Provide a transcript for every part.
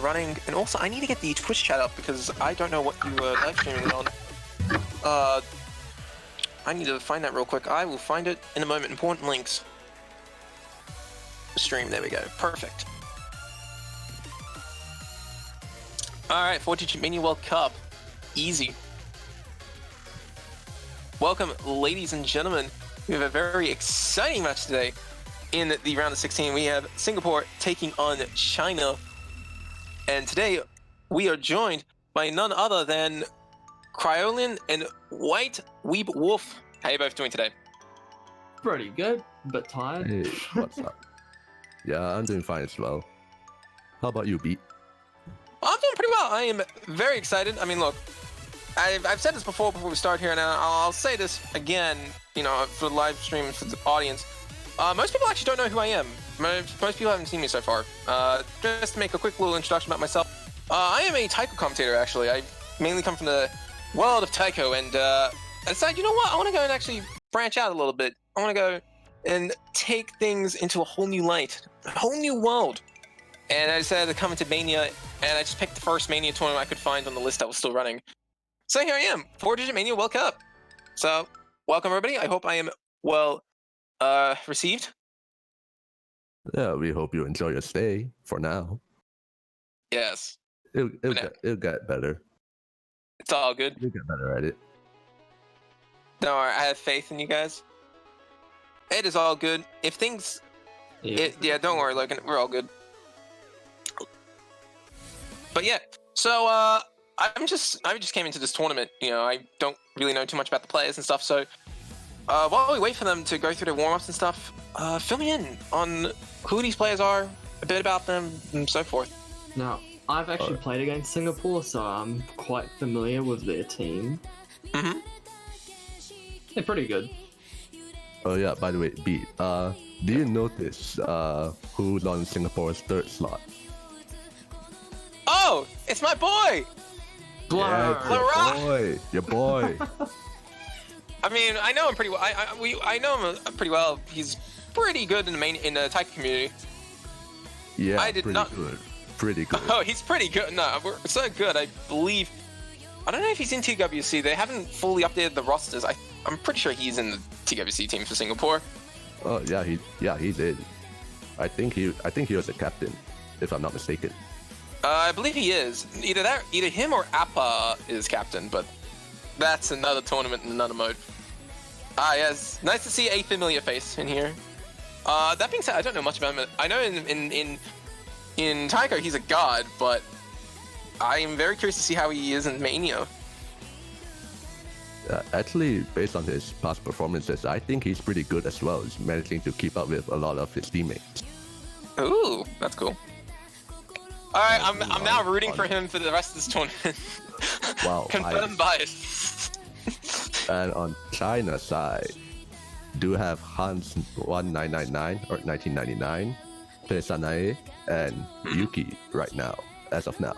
running, and also I need to get the Twitch chat up because I don't know what you were live streaming it on. I need to find that real quick. I will find it in a moment. Important links. Stream, there we go. Perfect. Alright, 4-digit Mania World Cup. Easy. Welcome, ladies and gentlemen. We have a very exciting match today. In the round of 16, we have Singapore taking on China. And today, we are joined by none other than Cryolian and White Weeb Wolf. How are you both doing today? Pretty good, but tired. Hey, what's up? Yeah, I'm doing fine as well. How about you, Beat? I'm doing pretty well. I am very excited. I mean, look, I've said this before we start here, and I'll say this again, you know, for the live stream, for the audience. Most people actually don't know who I am. Most people haven't seen me so far. Just to make a quick little introduction about myself. I am a Taiko commentator, actually. I mainly come from the world of Taiko, and I decided, you know what, I want to go and actually branch out a little bit. I want to go and take things into a whole new light, a whole new world. And I decided to come into Mania, and I just picked the first Mania tournament I could find on the list that was still running. So here I am, 4-digit Mania World Cup. So, welcome everybody. I hope I am well received. Yeah, we hope you enjoy your stay for now. Yes. It'll get better. It's all good. You'll get better at it. No, I have faith in you guys. It is all good. If things... Yeah, don't worry, Logan. We're all good. But yeah, so I just came into this tournament. You know, I don't really know too much about the players and stuff. So while we wait for them to go through their warm-ups and stuff, fill me in on who these players are, a bit about them, and so forth. Now, I've actually played against Singapore, so I'm quite familiar with their team. Mm-hmm. They're pretty good. Oh yeah, by the way, Beat, do you notice who's on Singapore's third slot? Oh, it's my boy! Blur. Blur. Your boy. I mean, I know him pretty well. I know him pretty well. He's pretty good in the Taiko community. Yeah, I did pretty not- good. Pretty good. Oh, he's pretty good. No, we're so good. I believe. I don't know if he's in TWC. They haven't fully updated the rosters. I'm pretty sure he's in the TWC team for Singapore. Oh yeah, he did. I think he was a captain, if I'm not mistaken. I believe he is. Either him or Appa is captain, but that's another tournament in another mode. Ah, yes. Nice to see a familiar face in here. That being said, I don't know much about him. I know in Taiko he's a god, but I am very curious to see how he is in Mania. Actually, based on his past performances, I think he's pretty good as well. He's managing to keep up with a lot of his teammates. Ooh, that's cool. All right, I'm now rooting for him for the rest of this tournament. Wow, Confirmed bias. And on China's side, do have Hans 1999 or 1999, Pesanae, and Yuki right now, as of now.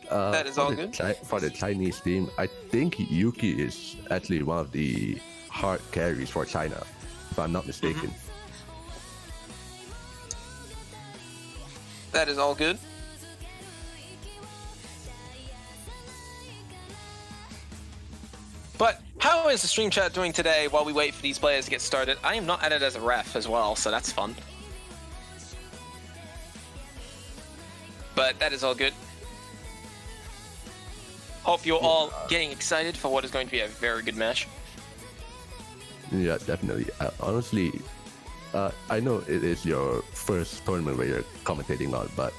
That is all good. For the Chinese team, I think Yuki is actually one of the hard carries for China, if I'm not mistaken. That is all good. But how is the stream chat doing today while we wait for these players to get started? I am not added as a ref as well, so that's fun. But that is all good. Hope you're all getting excited for what is going to be a very good match. Yeah, definitely. Honestly, I know it is your first tournament where you're commentating on, but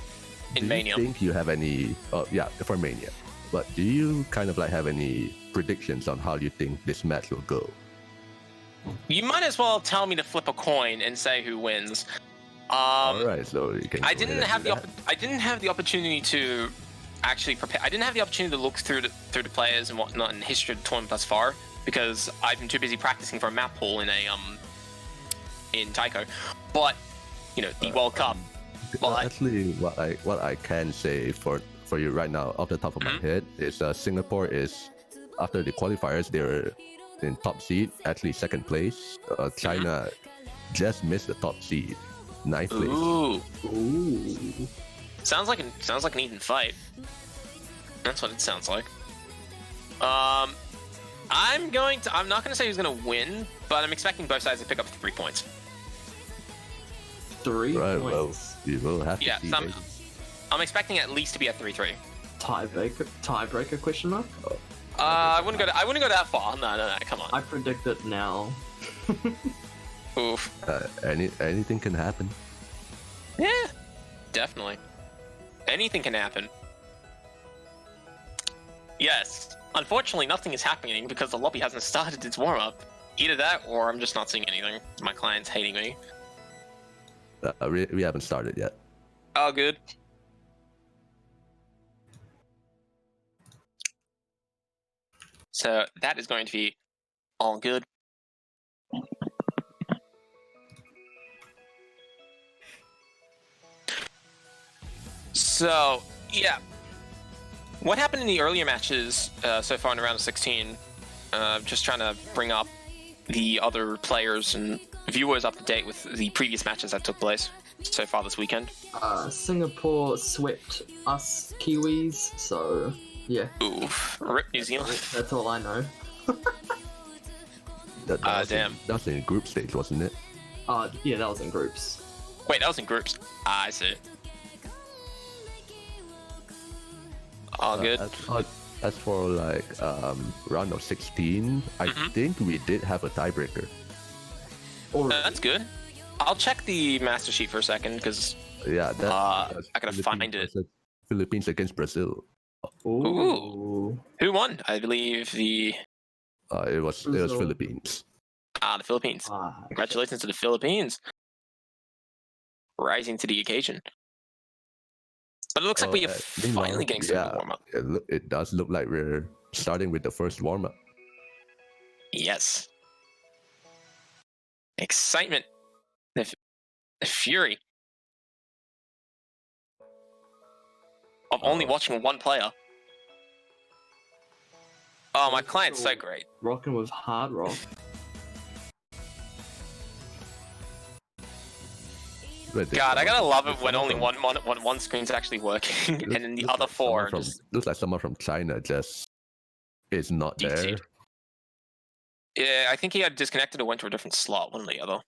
In do Mania. you think you have any? Yeah, for Mania. But do you kind of like have any predictions on how you think this match will go? You might as well tell me to flip a coin and say who wins. All right, so you can. I didn't have the opportunity to actually prepare. I didn't have the opportunity to look through the players and whatnot and history of the tournament thus far because I've been too busy practicing for a map pool in Taiko. But you know, the World Cup. Well, actually, what I can say for you right now, off the top of my head, is Singapore is, after the qualifiers, they're in top seed, actually second place. China just missed the top seed, ninth place. Ooh. Sounds like an even fight. That's what it sounds like. I'm not gonna say who's gonna win, but I'm expecting both sides to pick up 3 points. 3 Right, well, points. you will have to Yeah, see. I'm expecting at least to be at 3-3. Tiebreaker question mark? I wouldn't go that far. No, come on. I predict it now. Oof. Anything can happen. Yeah, definitely. Anything can happen. Yes. Unfortunately, nothing is happening because the lobby hasn't started its warm-up. Either that, or I'm just not seeing anything. My client's hating me. We haven't started yet. Oh, good. So that is going to be all good. So, yeah. What happened in the earlier matches so far in the round of 16? Just trying to bring up the other players and viewers up to date with the previous matches that took place so far this weekend. Singapore swept us Kiwis, so yeah. Oof. Rip New Zealand. That's all I know. Damn. That's in group stage, wasn't it? Yeah, that was in groups. Wait, that was in groups. I see. All good. As for like round of 16, I think we did have a tiebreaker. That's good. I'll check the master sheet for a second because Yeah, that's I gotta find it. Philippines against Brazil. Ooh. Who won? I believe the It was Brazil. Philippines. the Philippines. Congratulations to the Philippines, rising to the occasion. But it looks like we are finally getting some warm up. It does look like we're starting with the first warm up. Yes. Excitement. The fury of only watching one player. Oh, my client's so great. Rocking with hard rock. God, I gotta love it when only one screen's actually working, and then the other four are just... Looks like someone from China just is not there. DT'd. Yeah, I think he had disconnected or went to a different slot, one or the other.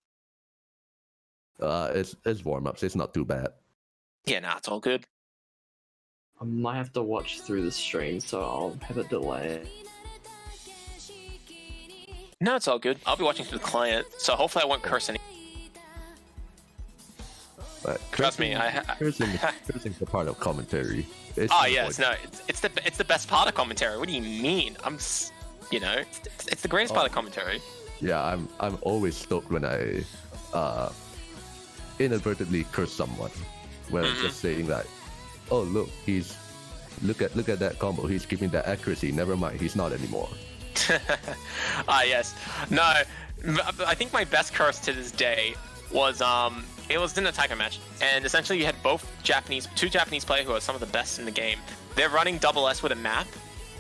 It's warm ups. It's not too bad. Yeah, nah, it's all good. I might have to watch through the stream, so I'll have a delay. No, it's all good. I'll be watching through the client, so hopefully I won't curse any. Trust me, cursing's a part of commentary. Yes, no, it's the best part of commentary. What do you mean? It's the greatest part of commentary. Yeah, I'm always stoked when I inadvertently curse someone. When I'm just saying that, oh look at that combo. He's giving that accuracy. Never mind, he's not anymore. Yes. No, I think my best curse to this day was it was in a Tiger match, and essentially you had two Japanese players who are some of the best in the game. They're running double S with a map,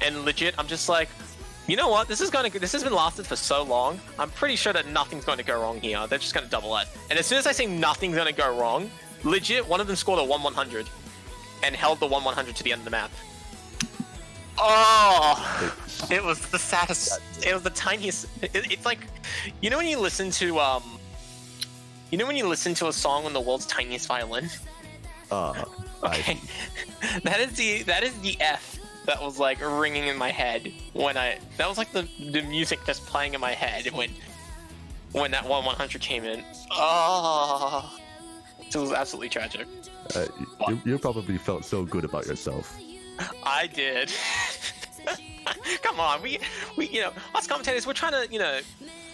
and legit, I'm just like, you know what? This has been lasted for so long. I'm pretty sure that nothing's going to go wrong here. They're just going to double S, and as soon as I say nothing's going to go wrong, legit, one of them scored a 1-100 and held the 1-100 to the end of the map. Oh, it was the saddest. It was the tiniest. It's like, you know when you listen to a song on the world's tiniest violin? Okay. That is the F that was like ringing in my head that was like the music just playing in my head when that 1-100 came in. Oh, it was absolutely tragic. You probably felt so good about yourself. I did. Come on, we us commentators, we're trying to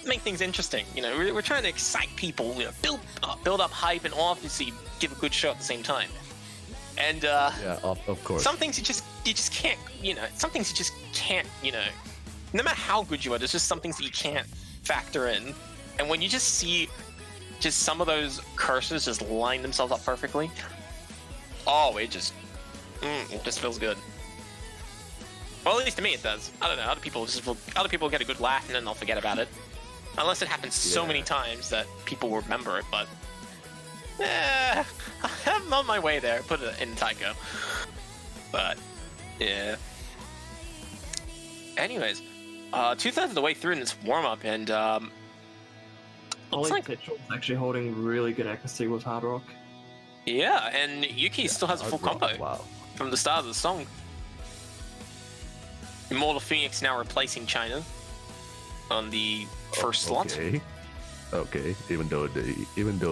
make things interesting. We're trying to excite people, build up hype, and obviously give a good show at the same time. And yeah, of course. Some things you just can't, some things you just can't, no matter how good you are, there's just some things that you can't factor in. And when you just see some of those curses just line themselves up perfectly, it just feels good. Well, at least to me it does. I don't know. Other people get a good laugh and then they'll forget about it. Unless it happens so many times that people will remember it, but I'm on my way there. Put it in Taiko. But yeah. Anyways, 2/3 of the way through in this warm up, and Ollie like- Petrol's actually holding really good accuracy with Hard Rock. yeah, and Yuki still has a full combo Wow. from the start of the song. Immortal Phoenix now replacing China on the first slot. Okay. Okay. Even though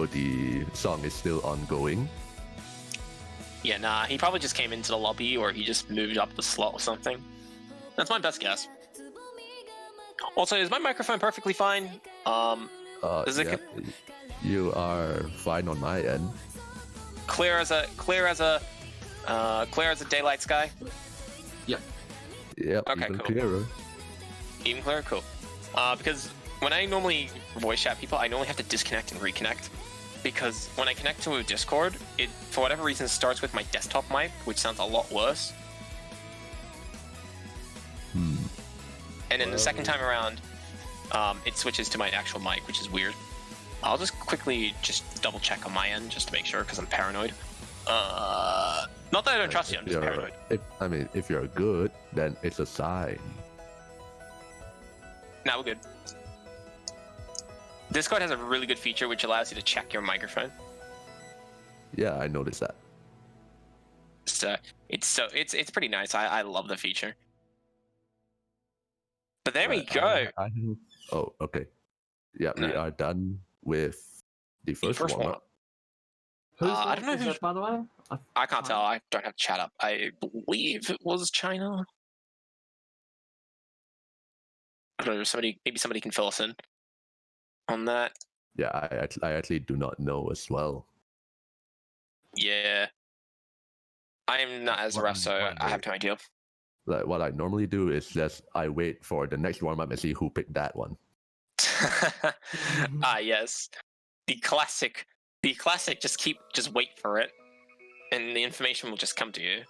the song is still ongoing. Yeah, nah, he probably just came into the lobby or he just moved up the slot or something. That's my best guess. Also, is my microphone perfectly fine? Is it Yeah, you are fine on my end. clear as a daylight sky? Yep. Yep. Okay, even cool. clearer. Even clearer? Cool. Because when I normally voice chat people, I normally have to disconnect and reconnect. Because when I connect to a Discord, it, for whatever reason, starts with my desktop mic, which sounds a lot worse. And then the second time around, it switches to my actual mic, which is weird. I'll just quickly just double check on my end, just to make sure, because I'm paranoid. Not that I don't trust you, I'm just paranoid. If you're good, then it's a sign. Now we're good. Discord has a really good feature which allows you to check your microphone. Yeah, I noticed that. So it's pretty nice. I love the feature. But there we go. Oh, okay. Yeah, we No. are done with the first warm up. Who's I that, don't know is who- that, by the way? I can't tell. I don't have chat up. I believe it was China. I don't know. Maybe somebody can fill us in on that. Yeah, I actually do not know as well. Yeah. I'm not as rough, so I have no idea. Like what I normally do is just I wait for the next warm up and see who picked that one. Ah, yes. The classic. Just wait for it, and the information will just come to you.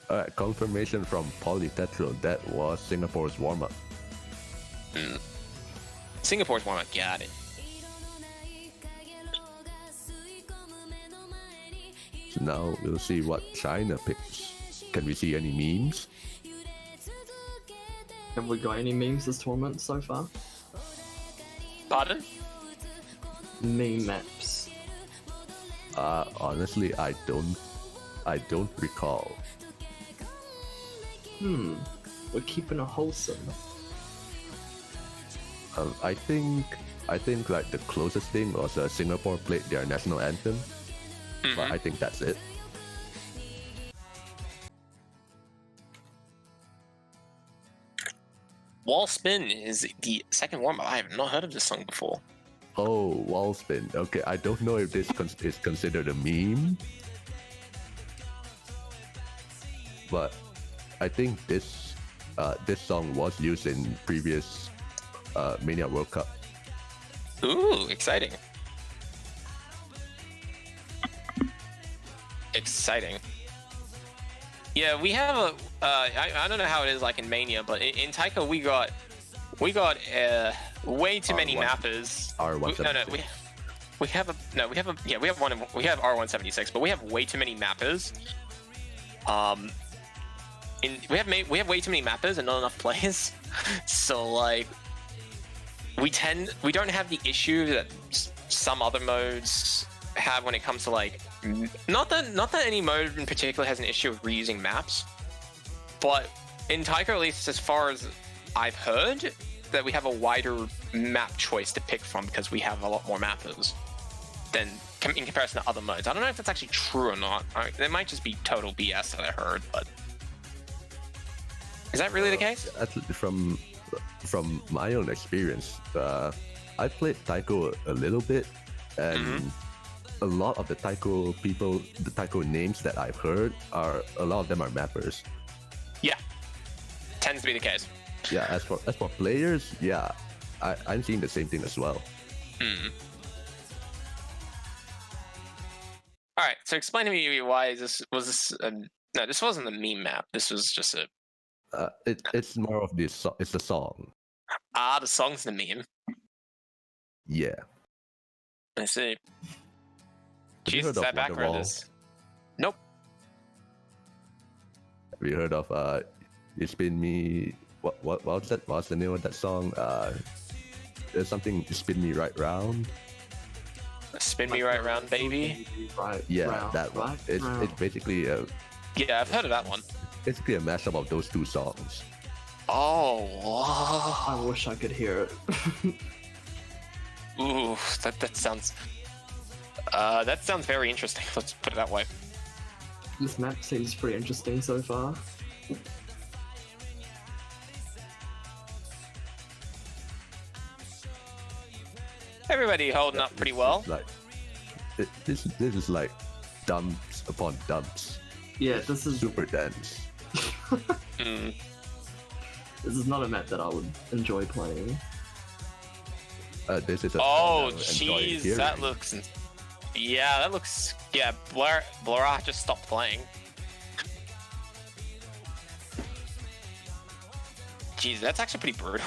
Alright, confirmation from Polytetro. That was Singapore's warm up. Singapore's warm up. Got it. So now we'll see what China picks. Can we see any memes? Have we got any memes this tournament so far? Pardon? Meme maps. Honestly, I don't recall. We're keeping it wholesome. I think like the closest thing was Singapore played their national anthem, but I think that's it. Wall Spin is the second warm up. I have not heard of this song before. Oh, wall spin. Okay, I don't know if this is considered a meme, but I think this song was used in previous Mania World Cup. Ooh, exciting. Exciting. Yeah, we have a. I don't know how it is like in Mania, but in Taiko we got way too many R1. mappers. R176. We have we have R176, but we have way too many mappers. We have way too many mappers and not enough players. So like, we don't have the issue that some other modes have when it comes to like, not that any mode in particular has an issue with reusing maps, but in Taiko, at least as far as I've heard, that we have a wider map choice to pick from because we have a lot more mappers than in comparison to other modes. I don't know if that's actually true or not. It might just be total BS that I heard, but is that really the case? Actually, from my own experience, I played Taiko a little bit, and a lot of the Taiko people, the Taiko names that I've heard, a lot of them are mappers. Yeah, tends to be the case. Yeah, as for players, yeah, I'm seeing the same thing as well. All right, so explain to me why this no, this wasn't the meme map. This was just a It's more of this. It's the song. the song's the meme. Yeah. I see. Have you Jesus, heard of that background Wonderwall? is. Nope. Have you heard of "You Spin Me"? What's that? What's the name of that song? There's something "Spin Me Right Round." Spin me right round, baby. Right. Yeah, round, that one. right, It's round. basically a Yeah, I've heard of that one. basically a mashup of those two songs. Oh, I wish I could hear it. ooh, that sounds very interesting. Let's put it that way. This map seems pretty interesting so far. Everybody holding up pretty well. Like this is like dumps upon dumps. Yeah, this is Super dense. Mm. this is not a map that I would enjoy playing. This is a Oh, song I enjoy jeez, hearing. that looks. Yeah, that looks. Yeah, Blur just stopped playing. Jeez, that's actually pretty brutal.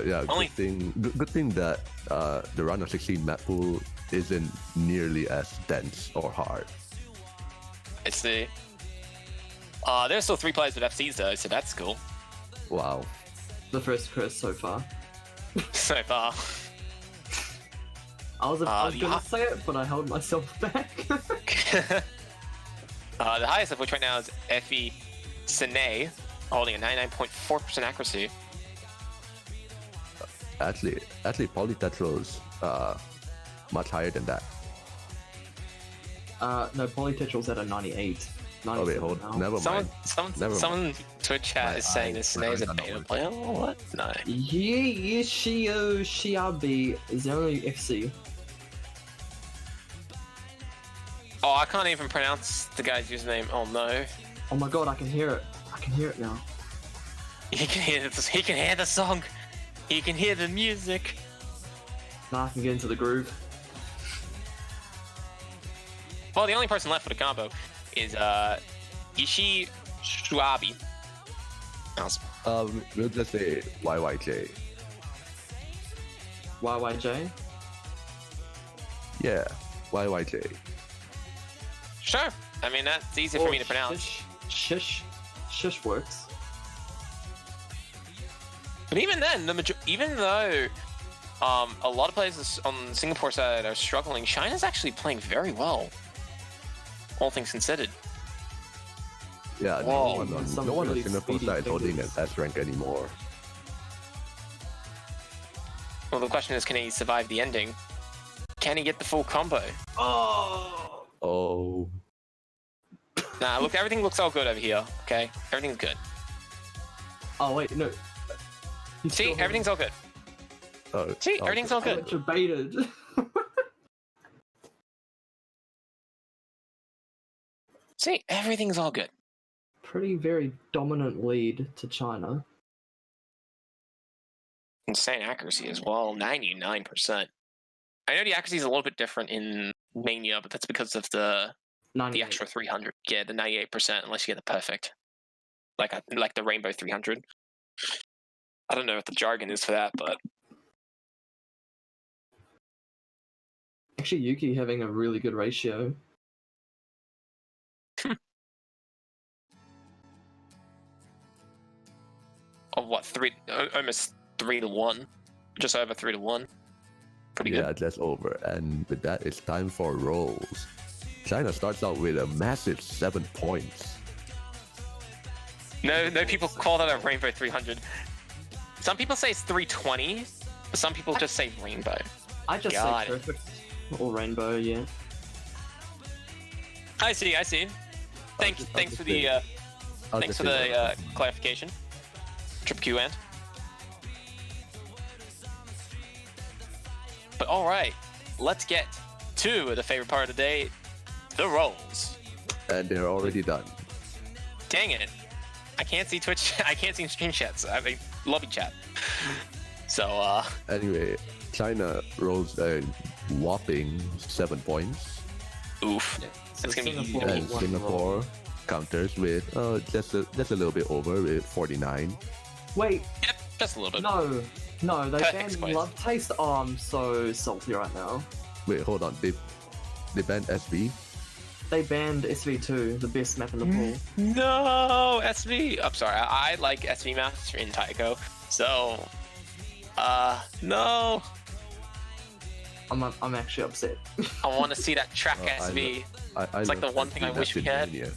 Yeah, Only- good thing that the round of 16 map pool isn't nearly as dense or hard. I see. There's still 3 players with FCs though, so that's cool. Wow. The first curse so far. So far. I was gonna yeah. say it, but I held myself back. The highest of which right now is Effie Sine, holding a 99.4% accuracy. Actually, Polytetro's much higher than that. No, Polytetral's at a 98. Oh wait, 97 now. never mind. Someone Twitch chat is saying that Sine is a beta player. What? No. Yeah, Shiabi is the only FC. Oh, I can't even pronounce the guy's username. Oh no. Oh my god, I can hear it. I can hear it now. He can hear this. He can hear the song. He can hear the music. Now I can get into the groove. Well, the only person left for the combo is Ishi Shuabi. We'll just say YYJ. YYJ? Yeah, YYJ. Sure. I mean, that's easy for Or me to pronounce. Shish works. But even then, even though a lot of players on the Singapore side are struggling, China's actually playing very well, all things considered. Yeah, Whoa. no one on Really Singapore speedy side holding an fingers. S rank anymore. Well, the question is, can he survive the ending? Can he get the full combo? Oh! Oh, Nah, look, everything looks all good over here, okay? Everything's good. Oh wait, no. He's See, still everything's all good. See, oh, everything's all good. debated. See, everything's all good. Pretty very dominant lead to China. Insane accuracy as well, 99%. I know the accuracy is a little bit different in Mania, but that's because of the 98. extra 300. Yeah, the 98%, unless you get the perfect. Like the Rainbow 300. I don't know what the jargon is for that, but Actually, Yuki having a really good ratio. of what, almost 3 to 1. Just over 3 to 1. Pretty yeah, good. that's over. And with that, it's time for rolls. China starts out with a massive 7 points. No people call that a Rainbow 300. Some people say it's 320, but some people just say Rainbow. I just Got say it. perfect or rainbow, yeah. I see. Thanks for the clarification. Trip Q and. But all right, let's get to the favorite part of the day, the rolls. And they're already done. Dang it! I can't see Twitch. I can't see screen chats. I mean, lobby chat. So Anyway, China rolls a whopping 7 points. oof. So That's gonna be easy. Singapore And won Singapore counters with just a little bit over with 49. Wait, Yep, just a little bit. no. No, they Perfect banned squares. Love Taste. Oh, I'm so salty right now. Wait, hold on. They banned SV. They banned SV2, the best map in the pool. No, SV. I'm sorry. I like SV maps in Taiko. So, no. I'm actually upset. I want to see that track Oh, I SV. I It's like love the one thing I SV wish we maps in had. Mania.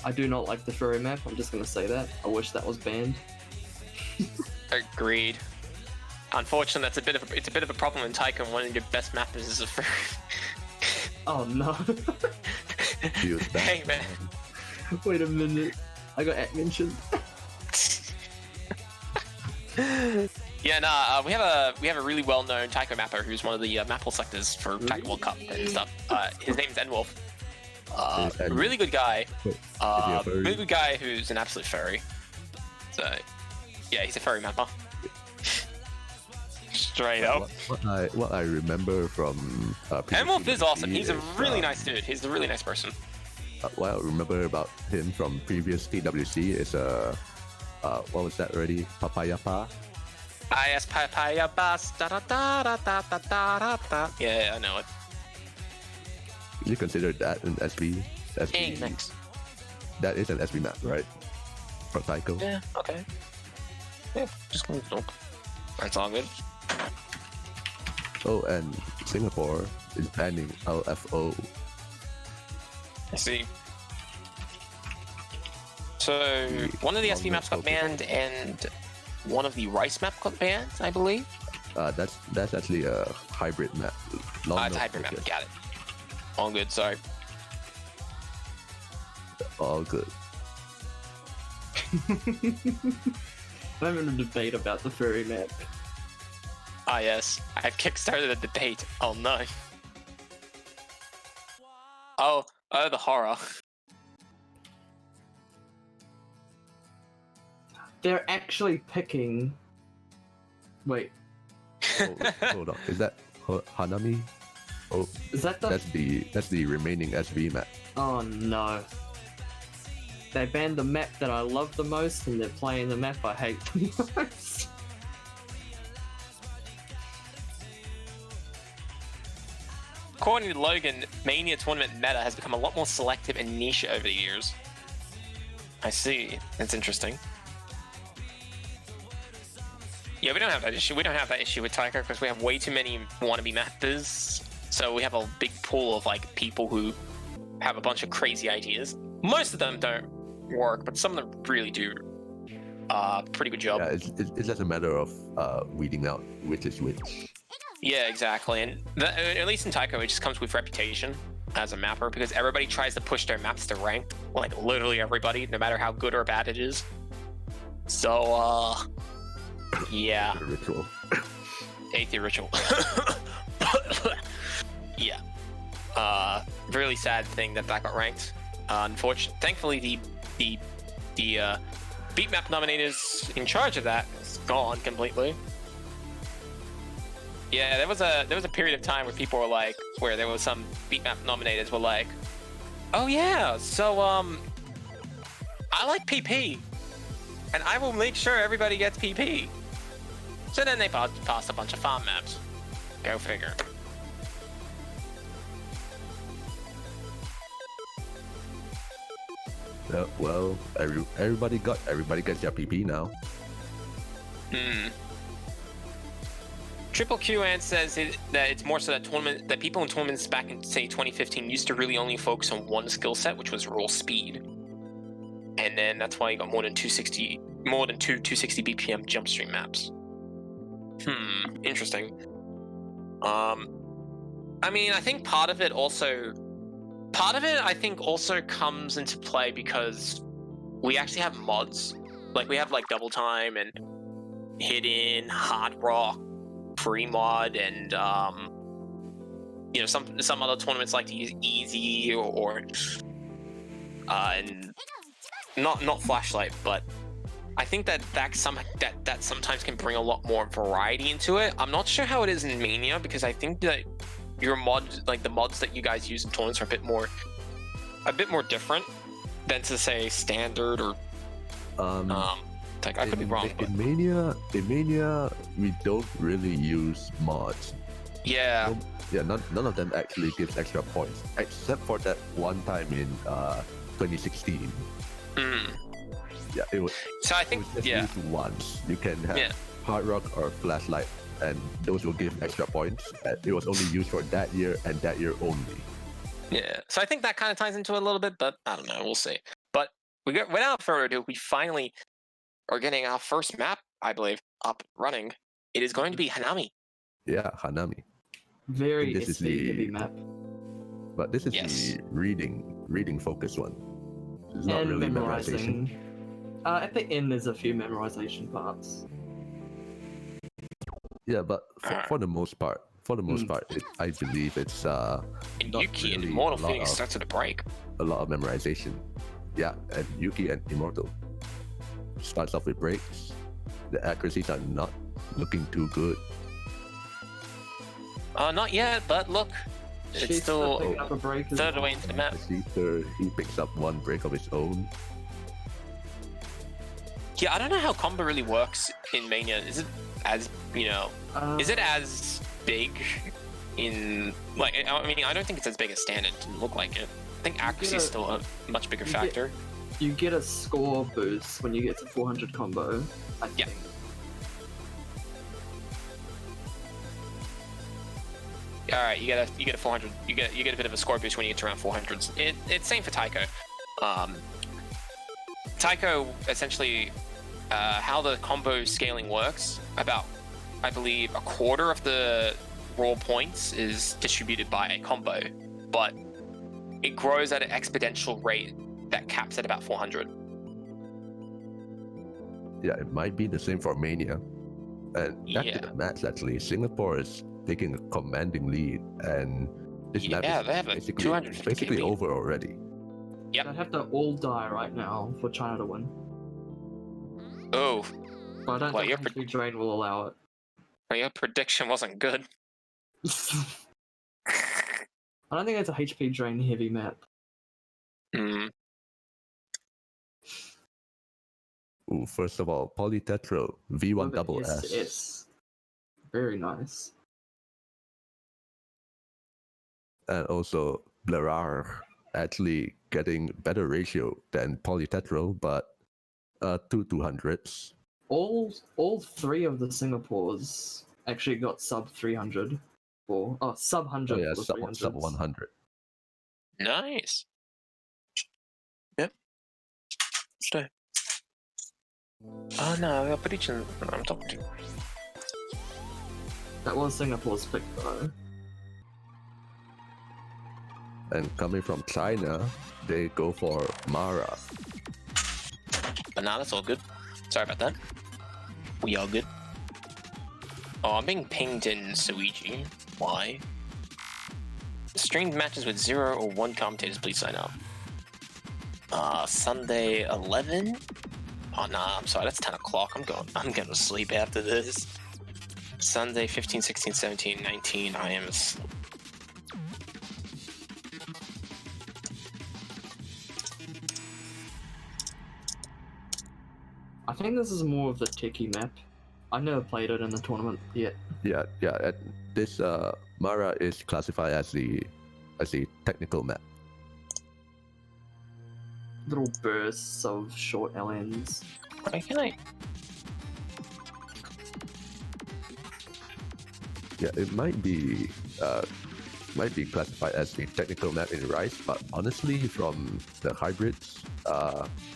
I do not like the furry map. I'm just gonna say that. I wish that was banned. Agreed. Unfortunately, it's a bit of a problem in Taiko. One of your best mappers is a furry. Oh no! Feels bad. Hey, man. Wait a minute. I got at mentioned. Yeah, nah. We have a really well-known Taiko mapper who's one of the mapple selectors for Taiko World Cup and stuff. His name's Enwolf. Really good guy. Wait, is he a furry? Really good guy who's an absolute furry. So, yeah, he's a furry mapper. Straight up. What I remember from Enwolf is awesome. He's a PWC really nice dude. He's a really nice person. what I remember about him from previous PWC is what was that already? Papaya Pa? I papaya bas da da da da da da da da. Yeah, I know it. You consider that an SV? Hey, thanks. That is an SV map, right? For Taiko. Yeah, okay. Yeah, just gonna look. That's all good. Oh, and Singapore is banning LFO. I see. So, one of the SV maps got banned, and one of the Rice map got banned, I believe. That's actually a hybrid map. Long It's a note hybrid map, focus. got it. All good, sorry. All good. I'm having a debate about the furry map. Ah, yes. I've kickstarted a debate. Oh, no. Oh, the horror. They're actually picking. Wait, Oh, hold on. Is that Hanami? Oh, is that the? that's the remaining SV map. Oh no. They banned the map that I love the most, and they're playing the map I hate the most. According to Logan, Mania tournament meta has become a lot more selective and niche over the years. I see. That's interesting. Yeah, we don't have that issue. We don't have that issue with Taiko because we have way too many wannabe mappers. So we have a big pool of like people who have a bunch of crazy ideas. Most of them don't work, but some of them really do. Pretty good job. Yeah, it's just a matter of weeding out which is which. Yeah, exactly. And at least in Taiko, it just comes with reputation as a mapper because everybody tries to push their maps to rank. Like, literally everybody, no matter how good or bad it is. So, yeah. The ritual. Aether Ritual. Yeah. Really sad thing that got ranked. Unfortunately, thankfully, the beat map nominators in charge of that is gone completely. Yeah, there was a period of time where people were like, where there was some beat map nominators were like, oh yeah, so I like PP, and I will make sure everybody gets PP. So then they passed a bunch of farm maps. Go figure. Well, everybody gets their PP now. Triple Q and says that it's more so that people in tournaments back in say 2015 used to really only focus on one skill set, which was roll speed, and then that's why you got more than two 260 BPM jump stream maps. Interesting. I mean, I think part of it also comes into play because we actually have mods. Like we have like Double Time and Hidden, Hard Rock, Free Mod, and you know, some other tournaments like to use Easy or and not Flashlight, but I think that sometimes can bring a lot more variety into it. I'm not sure how it is in Mania because I think that your mods, like the mods that you guys use in tournaments, are a bit more different than to say standard or type Like, I could be wrong, but In Mania, we don't really use mods. yeah. Yeah, none of them actually gives extra points, except for that one time in 2016. Mm. Yeah, it was. So I It think was just yeah. used once. You can have Yeah. Hard Rock or Flashlight, and those will give extra points. And it was only used for that year and that year only. Yeah, so I think that kind of ties into it a little bit, but I don't know. We'll see. But without further ado, we finally are getting our first map, I believe, up running. It is going to be Hanami. Yeah, Hanami. Very this is SP heavy the- map. But this is Yes. the reading focused one. It's not And really memorization. memorizing. At the end, there's a few memorization parts. Yeah, but for the most part, Mm. I believe it's And not Yuki and really Immortal a lot Phoenix of- starts at a break. a lot of memorization. Yeah, and Yuki and Immortal starts off with breaks. The accuracies are not looking too good. Not yet, but look, it's She's still picking up a break as third well. away into the map. I see he picks up one break of his own. Yeah, I don't know how combo really works in Mania. Is it as is it as big in like? I mean, I don't think it's as big as standard. It didn't look like it. I think accuracy is still a much bigger you get- factor. You get a score boost when you get to 400 combo. I Yeah. think. All right, you get a 400. You get a bit of a score boost when you get to around 400s. It's same for Taiko. Taiko essentially how the combo scaling works. About I believe a quarter of the raw points is distributed by a combo, but it grows at an exponential rate that caps at about 400. Yeah, it might be the same for Mania. And back Yeah. to the match, actually, Singapore is taking a commanding lead, and this map Yeah, is they have a basically, 250K basically lead. over already. Yep. I'd have to all die right now for China to win. Oh, But I don't Well, think your HP Drain will allow it. well, your prediction wasn't good. I don't think it's a HP Drain heavy map. Hmm. Ooh, first of all, Polytetro V1 With double an S. SS. Very nice. And also Blarar actually getting better ratio than Polytetro, but 200s. All three of the Singapores actually got sub 300 sub 100 Oh yeah, for the sub 300s. 100. Nice. Yep. Stay. Oh no, we got prediction. I'm talking to. That was Singapore's pick though. And coming from China, they go for Mara. But nah, that's all good. Sorry about that. We are good. Oh, I'm being pinged in Suiji. Why? Streamed matches with 0 or 1 commentators, please sign up. Sunday 11? Oh nah, I'm sorry, that's 10 o'clock. I'm going to sleep after this. Sunday 15, 16, 17, 19, I am asleep. Oh, I think this is more of the techie map. I've never played it in the tournament yet. Yeah. This Mara is classified as the technical map. Little bursts of short LNs. Why can I? Yeah, it might be classified as the technical map in Rise, but honestly, from the hybrids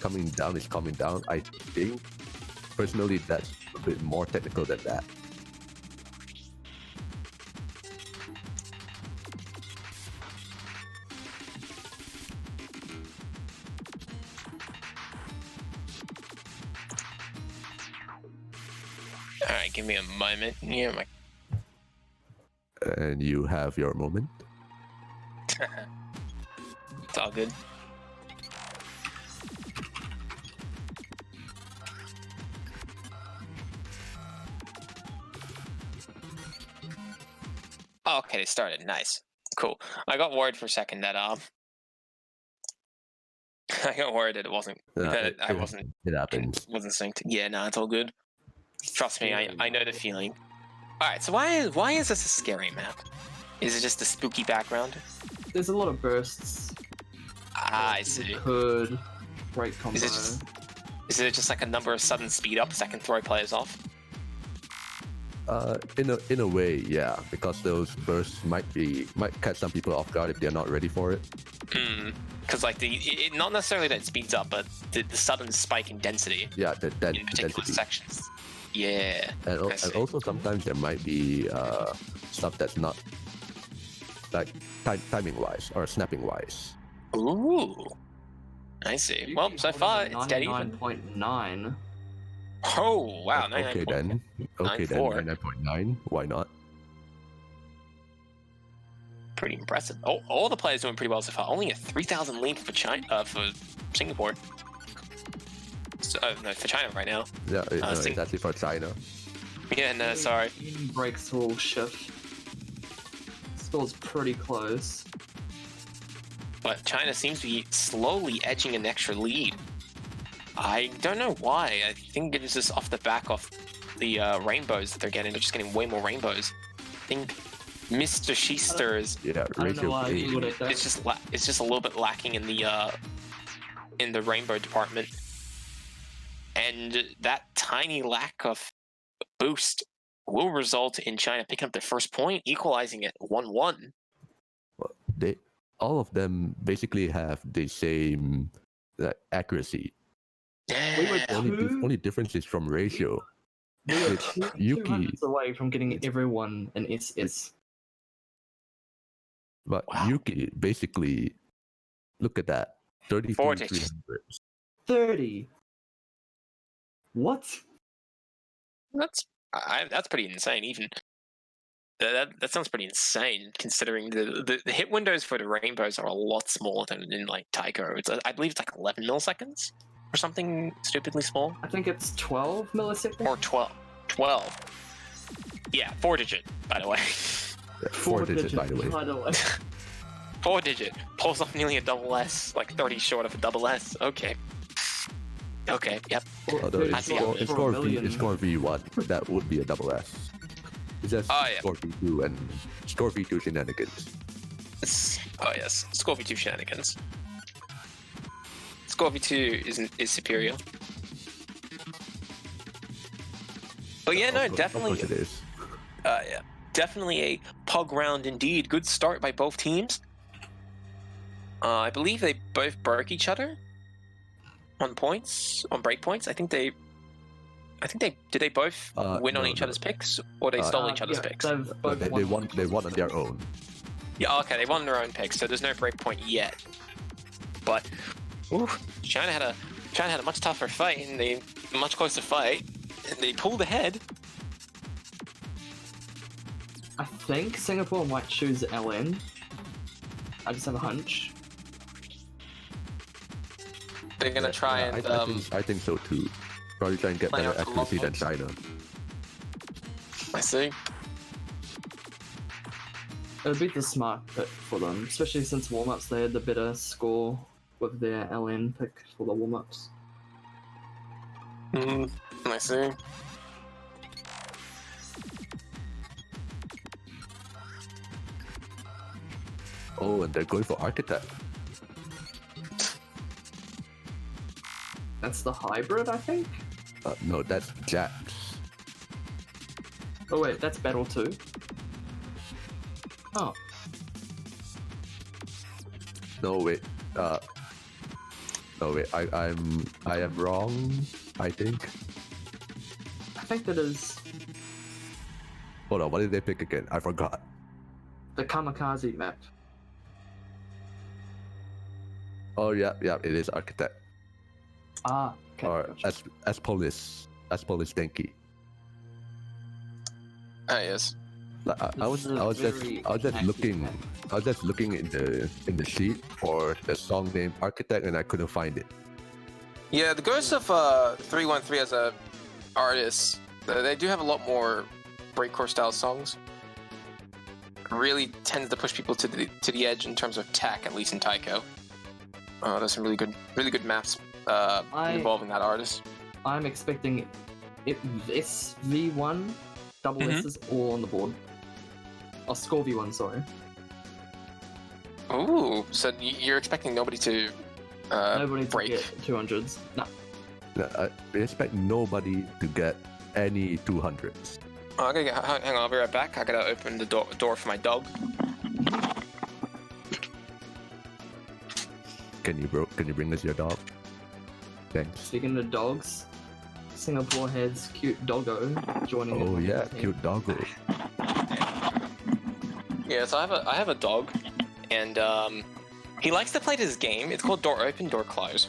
coming down, I think personally that's a bit more technical than that. Alright, give me a moment. Yeah, my And you have your moment. it's all good. Oh, okay, they started. Nice. Cool. I got worried for a second that I got worried that it wasn't. Yeah, That I wasn't. It happens. Wasn't synced. Yeah, no, it's all good. Trust me, I know the feeling. All right, so why is this a scary map? Is it just a spooky background? There's a lot of bursts. Ah, I see. Could break combo. Is it just like a number of sudden speed ups that can throw players off? In a way, yeah, because those bursts might catch some people off guard if they're not ready for it. Because like not necessarily that it speeds up, but the sudden spike in density Yeah, the in particular density. sections. Yeah. And also sometimes there might be stuff that's not like timing wise or snapping wise. Ooh. I see. Well, so far it's dead even. 99.9. Oh wow! Okay then. Okay then. 94. 99.9. Why not? Pretty impressive. Oh, all the players doing pretty well so far. Only a 3,000 lead for China, for Singapore. So, no, for China right now. Yeah, it's actually for China. Yeah, no, sorry. Any breaks will shift. Score's pretty close. But China seems to be slowly edging an extra lead. I don't know why. I think it is just off the back of the rainbows that they're getting. They're just getting way more rainbows. I think Mr. Schuster's Yeah, I don't know why ratio you would have it's just a little bit lacking in the rainbow department, and that tiny lack of boost will result in China picking up their first point, equalizing it 1-1. they all of them basically have the same accuracy. We were Yeah. Only difference is from ratio. We were With two Yuki, hundreds away from getting everyone an SS. but Wow. Yuki basically, look at that, 33 Four digits. 300. 30. What? That's pretty insane. Even that sounds pretty insane considering the hit windows for the rainbows are a lot smaller than in like Taiko. I believe it's like 11 milliseconds or something stupidly small, I think it's 12 milliseconds. or 12. Yeah, 4-digit by the way. Yeah, 4 digits, by the way. By the way. 4-digit pulls off nearly a double S, like 30 short of a double S. Okay. Okay. Yep. Although I it's see. score V1, that would be a double S. It's just Oh, yeah. score V2 and score V2 shenanigans. Oh yes, Score V2 shenanigans. Score V2 is superior. But yeah, no, Of definitely. course it is. Yeah, definitely a pug round indeed. Good start by both teams. I believe they both broke each other on break points. I think they did they both win on no, each no. other's picks, or they stole each other's yeah, picks? they've No, both they won on their own. Yeah, okay, they won their own picks, so there's no break point yet. But China had a much tougher fight, and a much closer fight, and they pulled ahead. I think Singapore might choose LN. I just have a hunch. They're gonna try Yeah, and I think so too. Probably try and get play better out the accuracy than log China. I see. It would be the smart pick for them, especially since warm-ups they had the better score with their LN pick for the warm-ups. I see. Oh, and they're going for Architect. That's the hybrid, I think? No, that's Jax. Oh wait, that's Battle 2. Oh, No wait. No wait. I am wrong. I think. I think that is Hold on. What did they pick again? I forgot. the Kamikaze map. Oh yeah. It is Architect Ah, okay. or gotcha. Aspolis Denki. Ah, yes. Like, I This was is a just very looking. active I was just looking in the sheet for the song name Architect, and I couldn't find it. Yeah, the Ghost of 313 as a artist, they do have a lot more breakcore style songs. Really tends to push people to the edge in terms of tech, at least in Taiko. there's some really good maps involving that artist. I'm expecting it SV1 double S's all on the board. Oh, score V1, sorry. Ooh, so you're expecting nobody to Nobody to break? get 200s. No. I expect nobody to get any 200s. Oh, I gotta hang on, I'll be right back. I gotta open the door for my dog. Can you bring us your dog? Thanks. Speaking of dogs, Singapore has cute doggo joining in Oh on yeah, the team. cute doggo. Yeah, so I have a dog, and he likes to play this game. It's called Door Open, Door Close.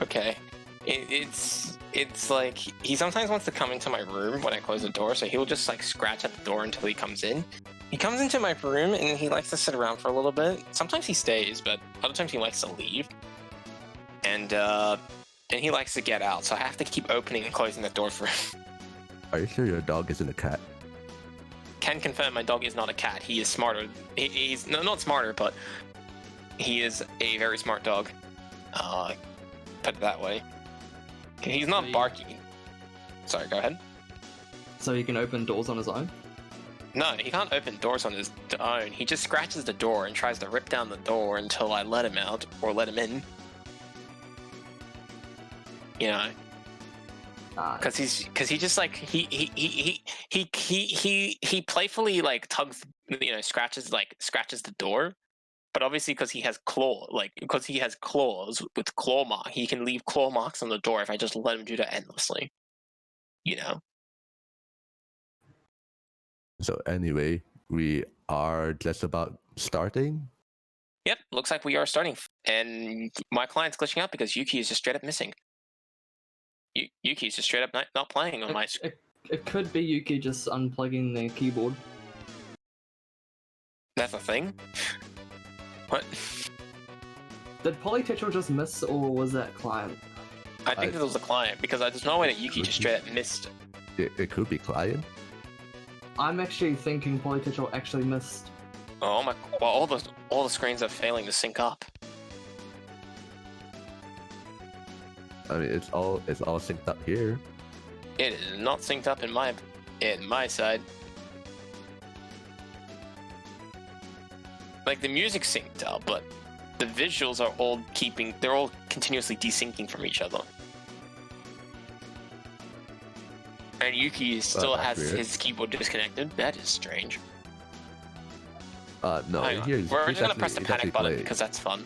Okay, it's like he sometimes wants to come into my room when I close the door, so he'll just like scratch at the door until he comes in. He comes into my room and he likes to sit around for a little bit. Sometimes he stays, but other times he likes to leave. And he likes to get out, so I have to keep opening and closing the door for him. Are you sure your dog isn't a cat? Can confirm my dog is not a cat. He is smarter. He's not smarter, but he is a very smart dog. Put it that way. He's not Really? barky. Sorry, go ahead. So he can open doors on his own? No, he can't open doors on his own. He just scratches the door and tries to rip down the door until I let him out or let him in. You know, because he just like he playfully like tugs, you know, scratches the door. But obviously, because he has claws with claw mark, he can leave claw marks on the door if I just let him do that endlessly. You know. So anyway, we are just about starting. Yep, looks like we are starting, and my client's glitching out because Yuki is just straight up missing. Yuki is just straight up not playing on my screen. It could be Yuki just unplugging the keyboard. That's a thing. What? Did Polytetral just miss, or was that client? I think it was the client because there's no way that Yuki just straight up missed. It could be client. I'm actually thinking Polytetral actually missed. Oh my! Well, all the screens are failing to sync up. I mean, it's all synced up here. It is not synced up in my side. Like the music's synced up, but the visuals are all they're all continuously desyncing from each other. And Yuki still has weird. his keyboard disconnected. That is strange. No, Hang on. here's We're he's gonna press the he's panic button playing. because that's fun.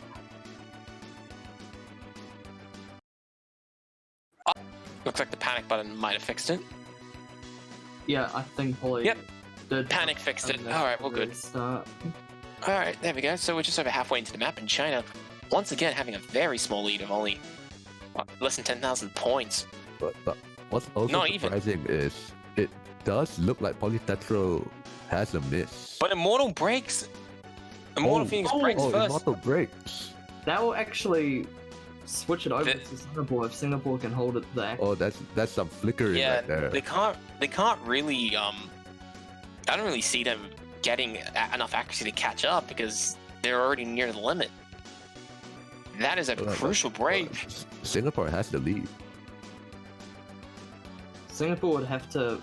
Looks like the panic button might have fixed it. Yeah, I think Poly Yep. did. Panic fixed it. something Alright, at we're the good. very start. Alright, there we go. So we're just over halfway into the map, and China, once again, having a very small lead of only less than 10,000 points. But what's also Not even. surprising is it does look like Polytetral has a miss. But Immortal breaks. Immortal Phoenix breaks first. Immortal breaks. That will actually switch it over The- to Singapore if Singapore can hold it there. Oh, that's some flickering Yeah, right there. they can't really. I don't really see them getting enough accuracy to catch up because they're already near the limit. That is a crucial break. Singapore has the lead. Singapore would have to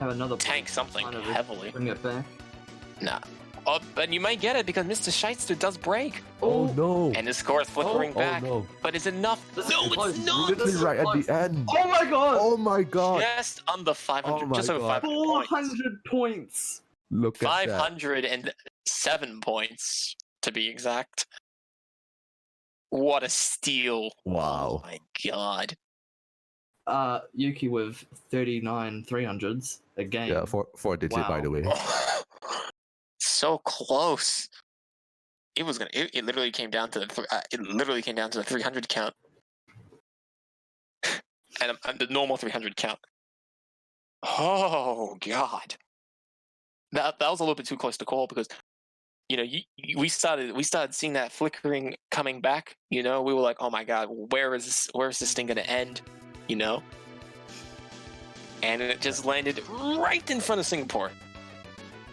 have another Tank something kind of heavily. bring it back. Nah. Oh, but you might get it because Mr. Scheitzer does break. Oh no! And the score is flickering Oh back. no! But is it enough? This is No, close. it's not! Literally this is right at close. the end. Oh my god! Oh my god! Just under 500, Oh my just over God. 500 points. 400 points! Look at that. 507 points, to be exact. What a steal. Wow. Oh my god. Yuki with 39 300s a game. Yeah, four digit by Wow. the way. So close. It was gonna. It literally came down to the. It literally came down to the 300 count, and the normal 300 count. Oh god. That was a little bit too close to call because, you know, we started seeing that flickering coming back. You know, we were like, oh my god, where is this thing gonna end? You know. And it just landed right in front of Singapore,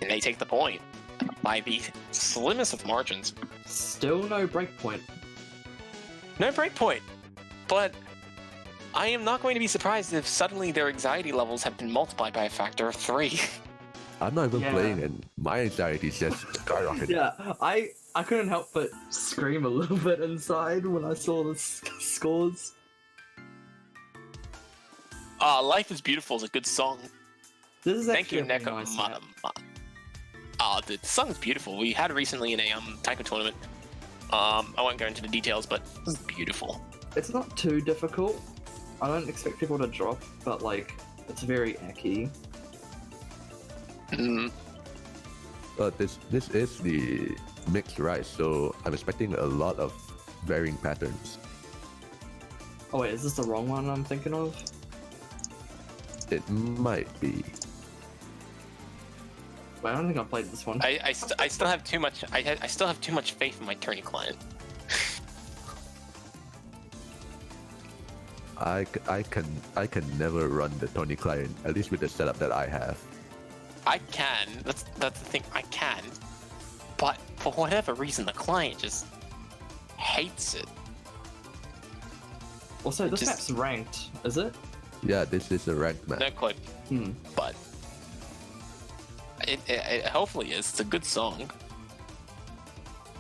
and they take the point by the slimmest of margins. Still no breakpoint. No breakpoint. But I am not going to be surprised if suddenly their anxiety levels have been multiplied by a factor of 3. I'm not even Yeah. playing, and my anxiety is just skyrocketing. Yeah, I couldn't help but scream a little bit inside when I saw the scores. Life is Beautiful is a good song. This is Thank you, actually a Neko. very nice map. The song's beautiful. We had it recently in a Taiko tournament. I won't go into the details, but it's beautiful. It's not too difficult. I don't expect people to drop, but like, it's very ecky. Mm. But this is the mixed rice, so I'm expecting a lot of varying patterns. Oh wait, is this the wrong one I'm thinking of? It might be. Wait, I don't think I played this one. I still have too much. I still have too much faith in my tourney client. I can never run the Tony client, at least with the setup that I have. I can. That's the thing. I can. But for whatever reason, the client just hates it. Also, this just- map's ranked, is it? Yeah, this is a ranked map. No clue. Hmm. But it hopefully is. It's a good song.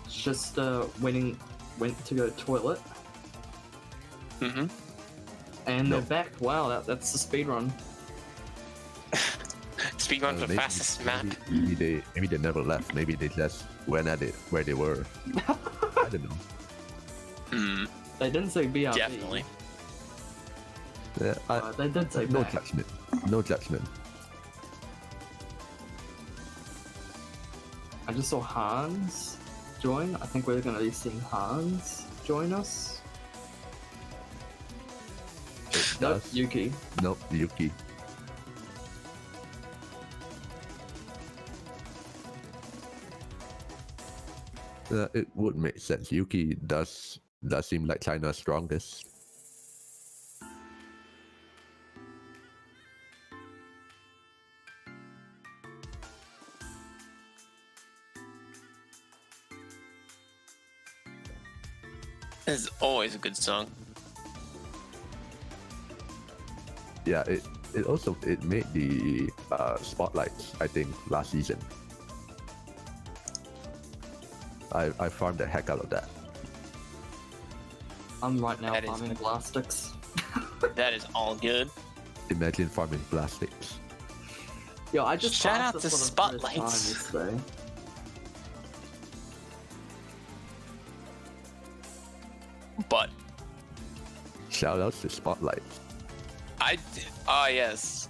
It's just went to go toilet, Mm-hmm. and No. they're back. Wow, that's the speed run. Speedrun for the Maybe- fastest map. Maybe they never left. Maybe they just went at it where they were. I don't know. Hmm. They didn't say BRB. Definitely. Yeah, They did say no back. judgment. No judgment. I just saw Hans join. I think we're gonna be seeing Hans join us. It Nope, does. Yuki. Nope, Yuki. It would make sense. Yuki does seem like China's strongest. This is always a good song. Yeah, it also made the spotlights, I think, last season. I farmed the heck out of that. I'm right now That is- farming Blastix. That is all good. Imagine farming plastics. Yo, I just Shout passed out this to for the first Spotlights. time yesterday. But Shoutouts to spotlights. yes,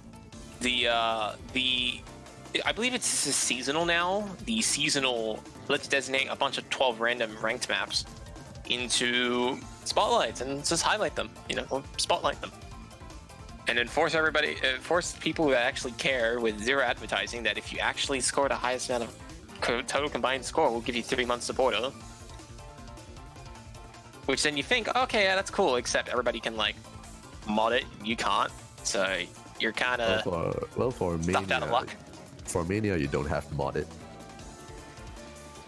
I believe it's seasonal now. The seasonal, let's designate a bunch of 12 random ranked maps into spotlights and just highlight them, or spotlight them. And then force people that actually care with zero advertising that if you actually score the highest amount of total combined score, we'll give you 3 months of order. Which then you think, okay, yeah, that's cool, except everybody can mod it, you can't. So you're kind of For stuffed out of luck. For Mania, you don't have to mod it.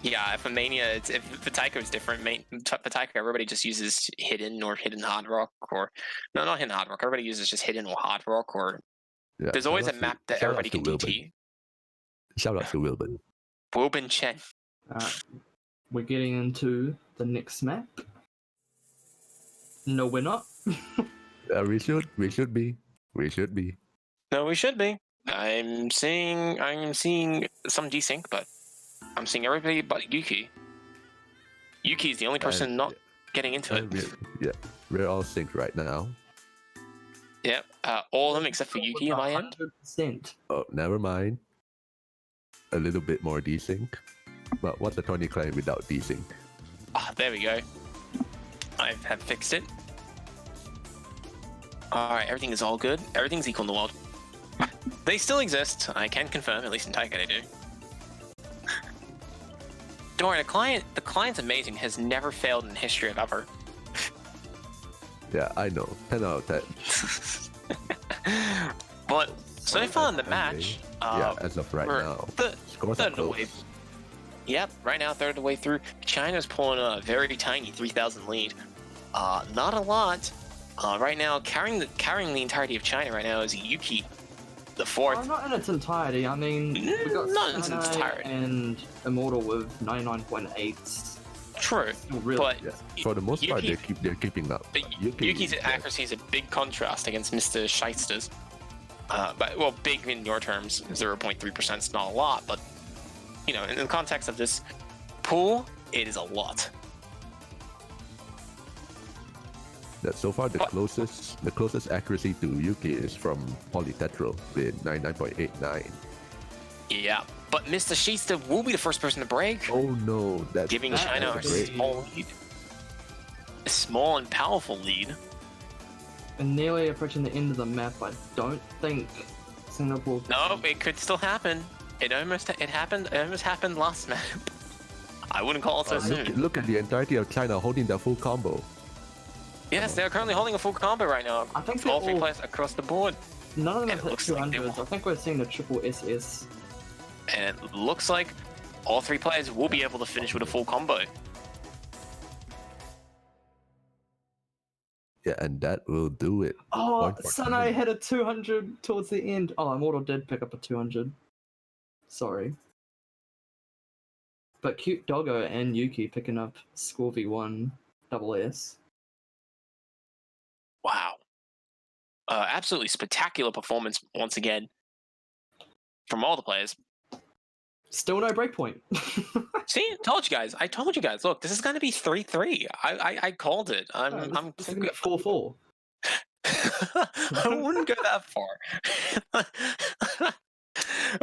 Yeah, for Mania, if the Taiko is different. For Taiko, everybody just uses hidden or hidden hard rock, or no, not hidden hard rock. Everybody uses just hidden or hard rock, or Yeah, there's always a shoutouts to- map that shoutouts everybody to can Wilbur. DT. Shoutouts to Wilbur. Wilbin Chen. We're getting into the next map. No, we're not. We should be. No, we should be. I'm seeing some desync, but I'm seeing everybody but Yuki. Yuki is the only person not getting into it. We're all synced right now. Yep, all of them except for Yuki on my end. 100%. Oh, never mind. A little bit more desync. But what's a Tony client without desync? Ah, there we go. I have fixed it. Alright, everything is all good. Everything's equal in the world. They still exist. I can confirm, at least in Taika they do. Don't worry, the client's amazing. Has never failed in the history of ever. Yeah, I know. 10 out of 10. But so Well, far in the that's match, yeah, as of right we're now. the Scores are third of the close. way. Yep, right now third of the way through. China's pulling a very tiny 3,000 lead. Not a lot. Right now, carrying the entirety of China right now is Yuki, the fourth. Well, not in its entirety. I mean, we got Not in its Sanai entirety. and Immortal with 99.8s. True, Really? but Yeah. For the most part, Yuki- they're keeping up. but Yuki's accuracy is a big contrast against Mr. Shysters. But well, big in your terms, 0.3% is not a lot, but you know, in the context of this pool, it is a lot. That so far the But- closest accuracy to Yuki is from Polytetro with 99.89. Yeah, but Mr. Shysters will be the first person to break, Oh no, that's giving that China a would be- small lead. A small and powerful lead. And nearly approaching the end of the map, I don't think Singapore. No, it could still happen. It almost happened last map. I wouldn't call it so soon. look at the entirety of China holding the full combo. Yes, they're currently holding a full combo right now. I think All they're three all- players across the board. None of them and have it hit looks like they 200s. will. I think we're seeing the triple SS. And it looks like all three players will be able to finish with a full combo. Yeah, and that will do it. Oh, Point for Sanai China. had a 200 towards the end. Oh, Immortal did pick up a 200. Sorry. But Cute Doggo and Yuki picking up Score V1 double S. Wow. Absolutely spectacular performance once again from all the players. Still no breakpoint. See, I told you guys. Look, this is going to be 3-3. I called it. I'm It's gonna be 4-4. I wouldn't go that far.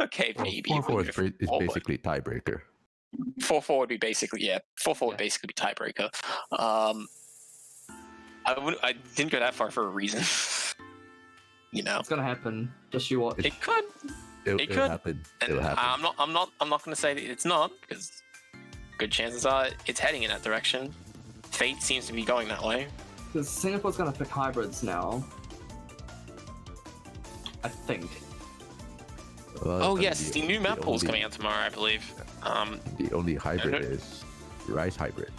Okay, Well, maybe. 4-4 is Oh, basically tiebreaker. 4-4 would be basically 4-4 would basically be tiebreaker. I didn't go that far for a reason. You know, It's gonna happen. Just you watch. it could. It'll could. happen. And It'll happen. I'm not going to say that it's not, because good chances are it's heading in that direction. Fate seems to be going that way. Because Singapore's gonna pick hybrids now. I think. Well, Oh I mean, yes, the new map pool is only- coming out tomorrow, I believe. The only hybrid don't- is Rise Hybrid.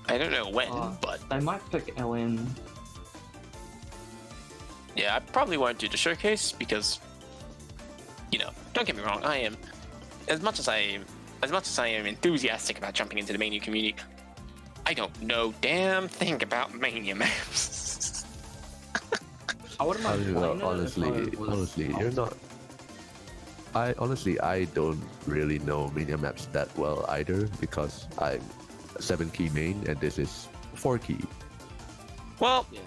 I don't know when, Oh. but They might pick LN. yeah, I probably won't do the showcase because, you know, don't get me wrong, I am as much as I am enthusiastic about jumping into the Mania community, I don't know damn thing about Mania maps. I wouldn't mind playing it if Honestly, I was you're not. I don't really know Mania maps that well either because I'm 7-key main and this is 4-key. Well, Yeah.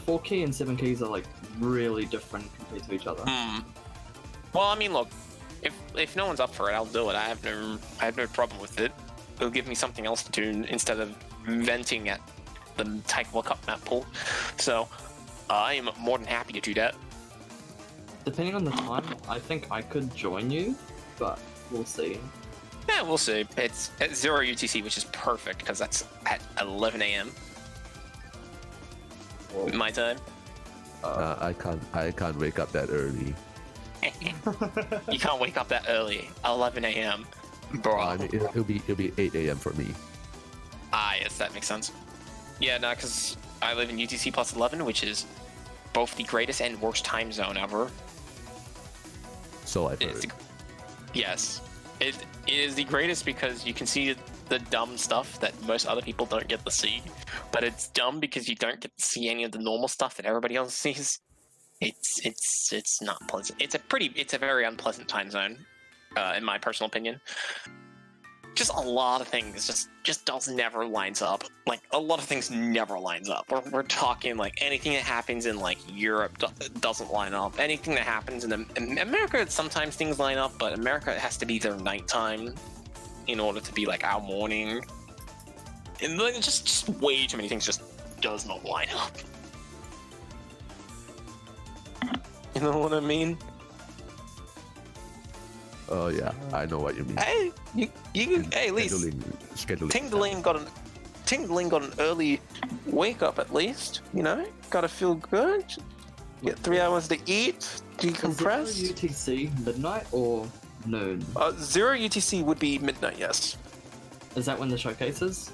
4 key and 7 keys are like really different compared to each other. well, I mean, look, if no one's up for it, I'll do it. I have no problem with it. It'll give me something else to do instead of venting at the Taekwondo Cup map pool. So I am more than happy to do that. Depending on the time, I think I could join you, but we'll see. Yeah, we'll see. It's at 0 UTC, which is perfect because that's at 11 a.m. my time. I can't wake up that early. You can't wake up that early. 11 a.m. Bro. I mean, it'll be 8 a.m. for me. Ah, yes, that makes sense. Yeah, no, because I live in UTC plus 11, which is both the greatest and worst time zone ever. So I've It's heard. yes, it is the greatest because you can see the dumb stuff that most other people don't get to see. But it's dumb because you don't get to see any of the normal stuff that everybody else sees. It's not pleasant. It's a very unpleasant time zone, in my personal opinion. Just a lot of things just never lines up. Like a lot of things never lines up. We're talking like anything that happens in like Europe doesn't line up. Anything that happens in America, sometimes things line up, but America has to be their nighttime in order to be like our morning. And like, just way too many things just does not line up. You know what I mean? Oh yeah, I know what you mean. Hey, hey, Lise. Scheduling. Tingling got an early wake up at least. You know, gotta feel good. Get 3 hours to eat, decompress. Is it UTC midnight or noon? 0 UTC would be midnight, yes. Is that when the showcase is?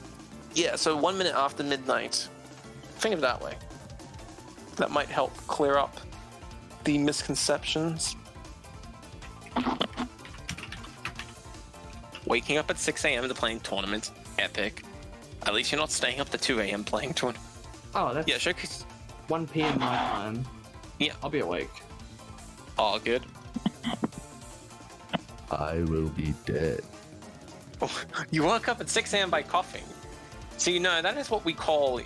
Yeah, so 1 minute after midnight. Think of it that way. That might help clear up the misconceptions. Waking up at 6 a.m. to playing tournaments, epic. At least you're not staying up to 2 a.m. playing tournaments. Oh, that's Yeah, showcase. 1 p.m. my time. Yeah. I'll be awake. All good. I will be dead. You woke up at 6 a.m. by coughing. So you know that is what we call.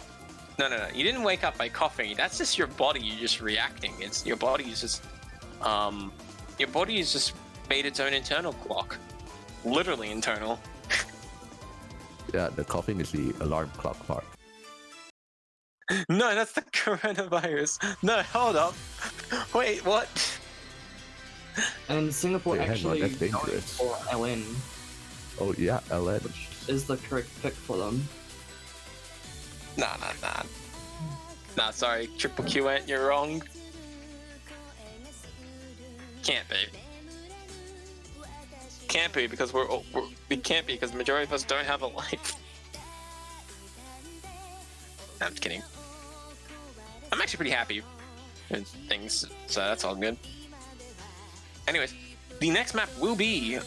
No. You didn't wake up by coughing. That's just your body just reacting. It's your body is just, your body is just made its own internal clock, literally internal. Yeah, the coughing is the alarm clock part. No, that's the coronavirus. No, hold up. Wait, what? And Singapore Wait, hang on, actually that's going dangerous. for LN, Oh yeah, LN. which is the correct pick for them. Nah. Nah, sorry, Triple Q, you're wrong. Can't be. Can't be because we can't be because the majority of us don't have a life. No, I'm just kidding. I'm actually pretty happy with things, so that's all good. Anyways, the next map will be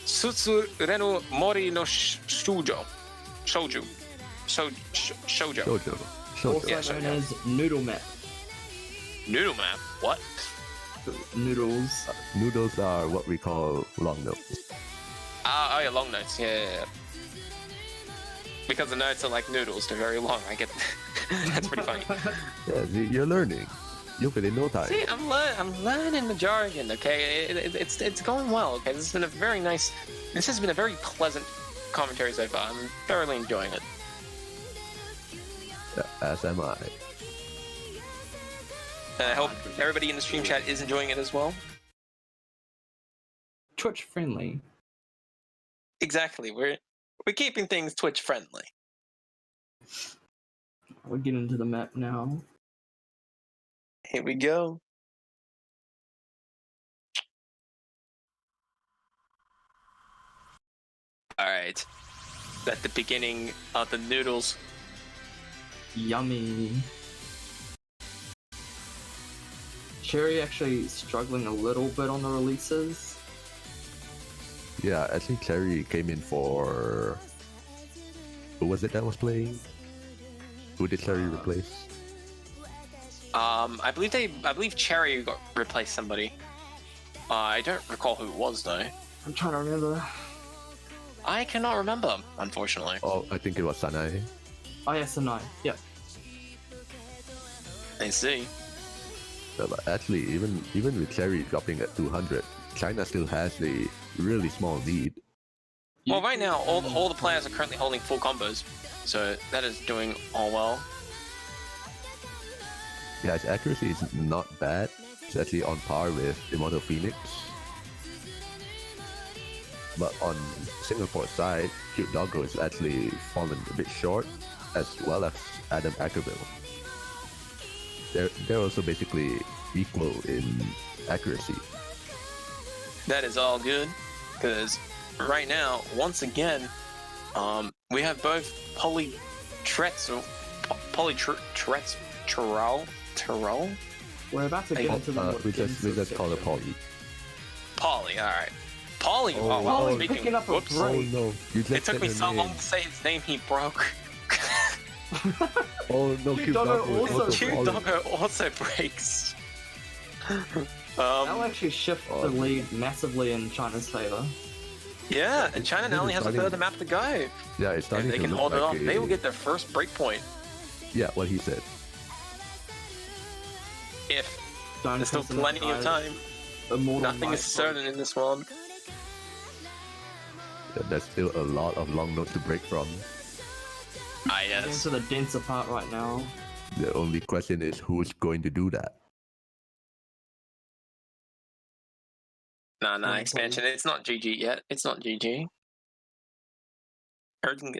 Sutsureno Mori no Shoujo. Shoujo. Also Yeah, known yeah. as Noodle Map. Noodle map? What? Noodles. Noodles are what we call long notes. Oh yeah, long notes. Yeah. Because the notes are like noodles, they're very long. I get that's pretty funny. Yeah, you're learning. You'll fit in no time. See, I'm learning the jargon. Okay, it's going well. Okay, this has been a very nice. This has been a very pleasant commentary so far. I'm thoroughly enjoying it. Yeah, as am I. And I hope everybody in the stream chat is enjoying it as well. Twitch friendly. Exactly. We're keeping things Twitch friendly. We'll get into the map now. Here we go. All right. At the beginning of the noodles. Yummy. Cherry actually struggling a little bit on the releases. Yeah, I think Cherry came in for. Who was it that was playing? Who did Cherry replace? I believe Cherry replaced somebody. I don't recall who it was though. I'm trying to remember. I cannot remember, unfortunately. Oh, I think it was Sanae. Oh yes, and I. Yep. I see. Yeah, but actually, even with Cherry dropping at 200, China still has a really small lead. Well, right now, all the players are currently holding full combos, so that is doing all well. Yeah, its accuracy is not bad. It's actually on par with Immortal Phoenix. But on Singapore's side, Cute Doggo is actually fallen a bit short, as well as Adam Ackerville. They're also basically equal in accuracy. That is all good, because right now, once again, we have both Terrell? We're about to get into the more We just call it Polly. Poly, alright. Poly, Oh, wow, Polly speaking, picking up a whoops. break. Oh no, you just It took said me her so name. long to say his name, he broke. Oh no, Cute Cute Doggo Doggo is also also Cute falling. Doggo also breaks. That'll actually shift the lead massively in China's favor. Yeah, and China now only has a starting- third of the map to go. Yeah, it's If starting they to can look hold it like off, they will get their first break point. Yeah, what he said. If Don't there's still consider plenty of guys time. Immortal Nothing is Knight certain in this world. Yeah, there's still a lot of long notes to break from. Ah, Getting yes. to the denser part right now. The only question is who's going to do that. Nah, expansion. It's not GG yet. It's not GG. Everything.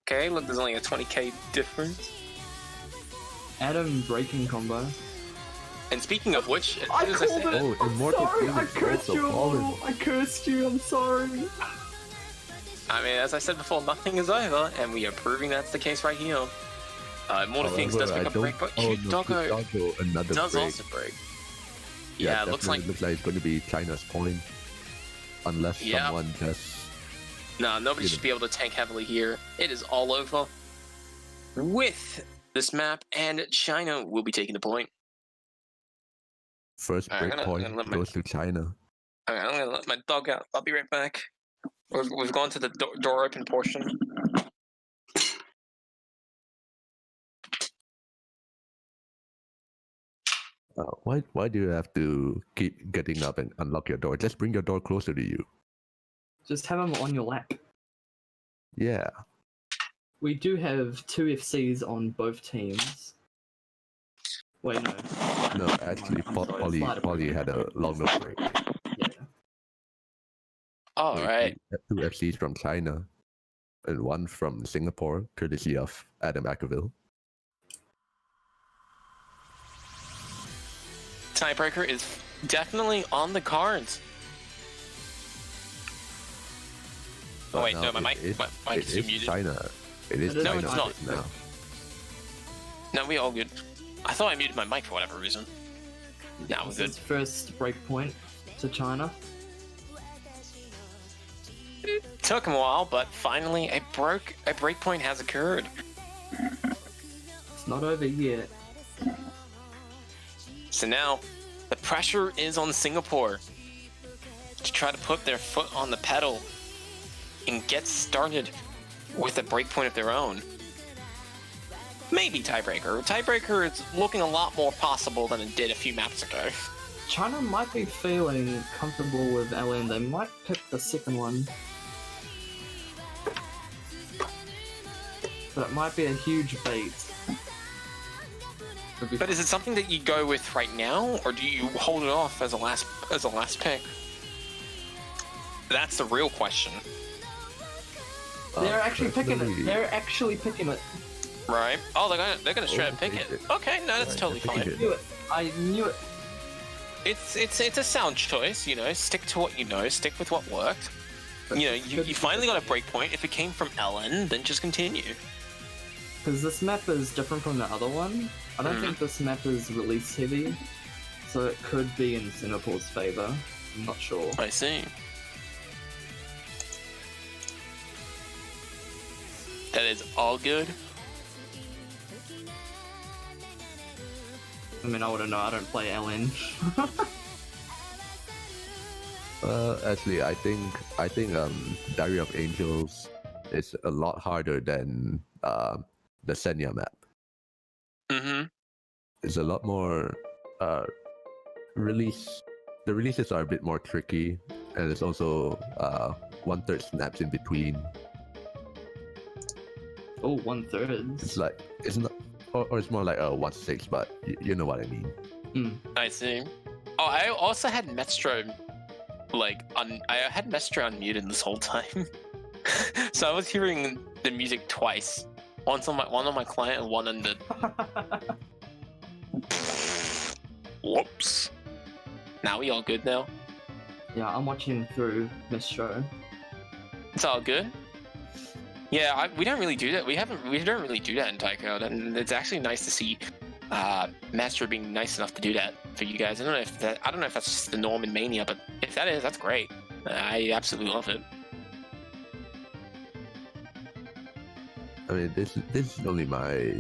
Okay, look, there's only a 20k difference. Adam breaking combo. And speaking of which, as I soon as I called said, it! Oh, Immortal Sorry, I Phoenix cursed also you! fallen. I cursed you, I'm sorry. I mean, as I said before, nothing is over, and we are proving that's the case right here. Immortal Phoenix does pick up break, but Cute Doggo Doggo, another does break. also break. Yeah, it looks like looks like it's going to be China's point, unless Yeah. someone just. no, nobody You should know. be able to tank heavily here. It is all over with this map, and China will be taking the point. First Alright, break I'm point gonna let my- goes to China. Okay, I'm gonna let my dog out. I'll be right back. We've gone to the door open portion. Why do you have to keep getting up and unlock your door? Just bring your door closer to you. Just have them on your lap. Yeah. We do have 2 FCs on both teams. Wait, no. No, actually, I'm sorry, slight Polly had a longer break. Yeah. All right. Two FCs from China, and one from Singapore, courtesy of Adam Ackerville. Tiebreaker is definitely on the cards. Oh, wait, But no, now my it mic is is muted. China. It is It is China it's not. now. No, we all good. I thought I muted my mic for whatever reason. Now we're This good. is first breakpoint to China. Took him a while, but finally a breakpoint has occurred. It's not over yet. So now the pressure is on Singapore to try to put their foot on the pedal and get started with a breakpoint of their own. Maybe tiebreaker. Tiebreaker is looking a lot more possible than it did a few maps ago. China might be feeling comfortable with LN. They might pick the second one. But it might be a huge bait. It'd be But is it something that you go with right now, or do you hold it off as a last pick? That's the real question, They're actually picking personally- it. They're actually picking it. right? Oh, they're gonna straight up pick they it. did. Okay, no, that's Right, totally they're I picking fine. it. knew it. I knew it. It's a sound choice, you know. Stick to what you know. Stick with what worked. You know, you finally got a breakpoint. If it came from Ellen, then just continue. Because this map is different from the other one. I don't think this map is release heavy, so it could be in Singapore's favor. I'm not sure. I see. That is all good. I mean, I wouldn't know. I don't play LN. Actually, I think Diary of Angels is a lot harder than the Senya map. Mm-hmm. It's a lot more release. The releases are a bit more tricky, and it's also 1/3 snaps in between. Oh, 1/3. It's like it's not, or it's more like a 1/6, but you know what I mean. I see. Oh, I also had Metro, I had Metro unmuted this whole time, so I was hearing the music twice. One on my client and one on the. Whoops. Now we all good now. Yeah, I'm watching through Mistro. It's all good. Yeah, we don't really do that. We don't really do that in Tycode, and it's actually nice to see Master being nice enough to do that for you guys. I don't know if that's just the norm in Mania, but if that is, that's great. I absolutely love it. I mean, this is only my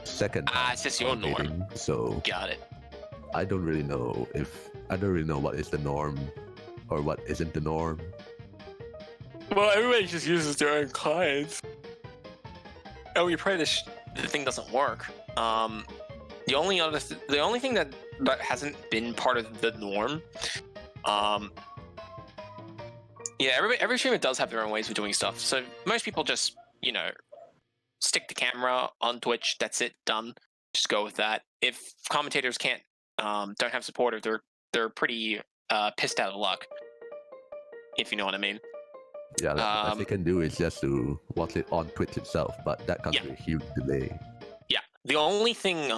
second. Ah, it's just your norm. commentating, so Got it. I don't really know what is the norm or what isn't the norm. Well, everybody just uses their own clients. And we pray the thing doesn't work. The only thing that hasn't been part of the norm, yeah, every streamer does have their own ways of doing stuff. So most people just, stick the camera on Twitch. That's it, done. Just go with that. If commentators don't have support, or they're pretty pissed out of luck, if you know what I mean. Yeah, the best they can do is just to watch it on Twitch itself, but that comes Yeah. with a huge delay. Yeah, the only thing,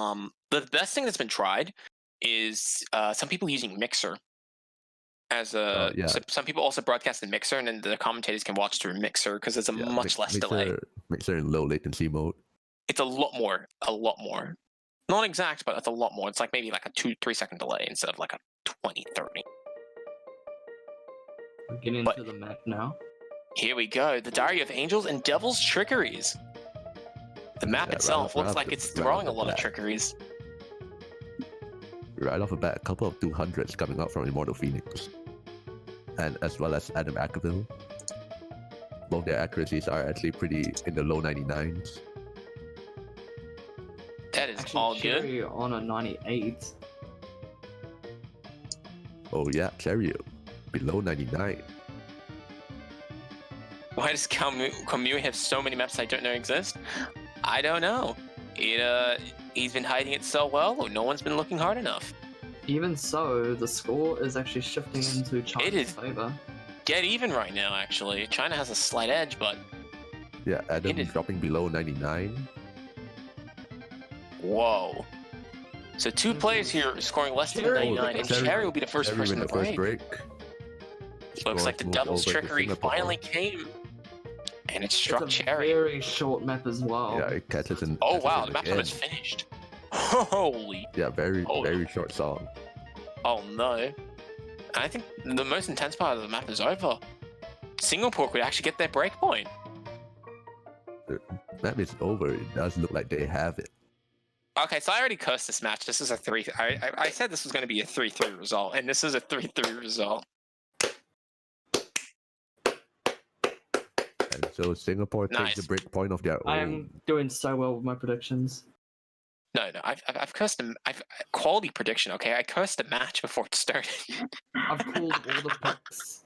the best thing that's been tried is some people using Mixer as a. Yeah. So some people also broadcast in Mixer, and then the commentators can watch through Mixer because there's a Yeah, much less delay. Mixer in low latency mode. It's a lot more. A lot more. Not exact, but it's a lot more. It's like maybe like a 2-3 second delay instead of like a 20-30. We're getting But- into the map now. Here we go. The Diary of Angels and Devil's Trickeries. The map Yeah, itself right looks off like the- it's right throwing a off the lot of bat. trickeries. Right off the bat, a couple of 200s coming out from Immortal Phoenix, and as well as Adam Ackerville. Both their accuracies are actually pretty in the low 99s. That is Actually, all good. Cherry on a 98. Oh yeah, Cherio, below 99. Why does Kamui have so many maps I don't know exist? I don't know. He's been hiding it so well, or no one's been looking hard enough. Even so, the score is actually shifting into China's is. favor. Get even right now, actually. China has a slight edge, but Yeah, Adam It is- dropping below 99. whoa. So two players here scoring less than Cherry- 99, and Cherry- Cherry will be the first Cherio person in to the first break. break. Looks like the Moved Devil's over to Trickery Singapore. finally came, and it struck It's a Cherry. very short map as well. Yeah, it catches in. Oh catches wow, in the map again. is finished. Holy. Yeah, very Oh. very short song. Oh no. I think the most intense part of the map is over. Singapore could actually get their breakpoint. Map is over. It does look like they have it. Okay, so I already cursed this match. This is a 3. I said this was going to be a 3-3 result, and this is a 3-3 result. And so Singapore Nice. takes the break point of their own. I'm doing so well with my predictions. No, I've cursed a quality prediction. Okay, I cursed the match before it started. I've called all the picks.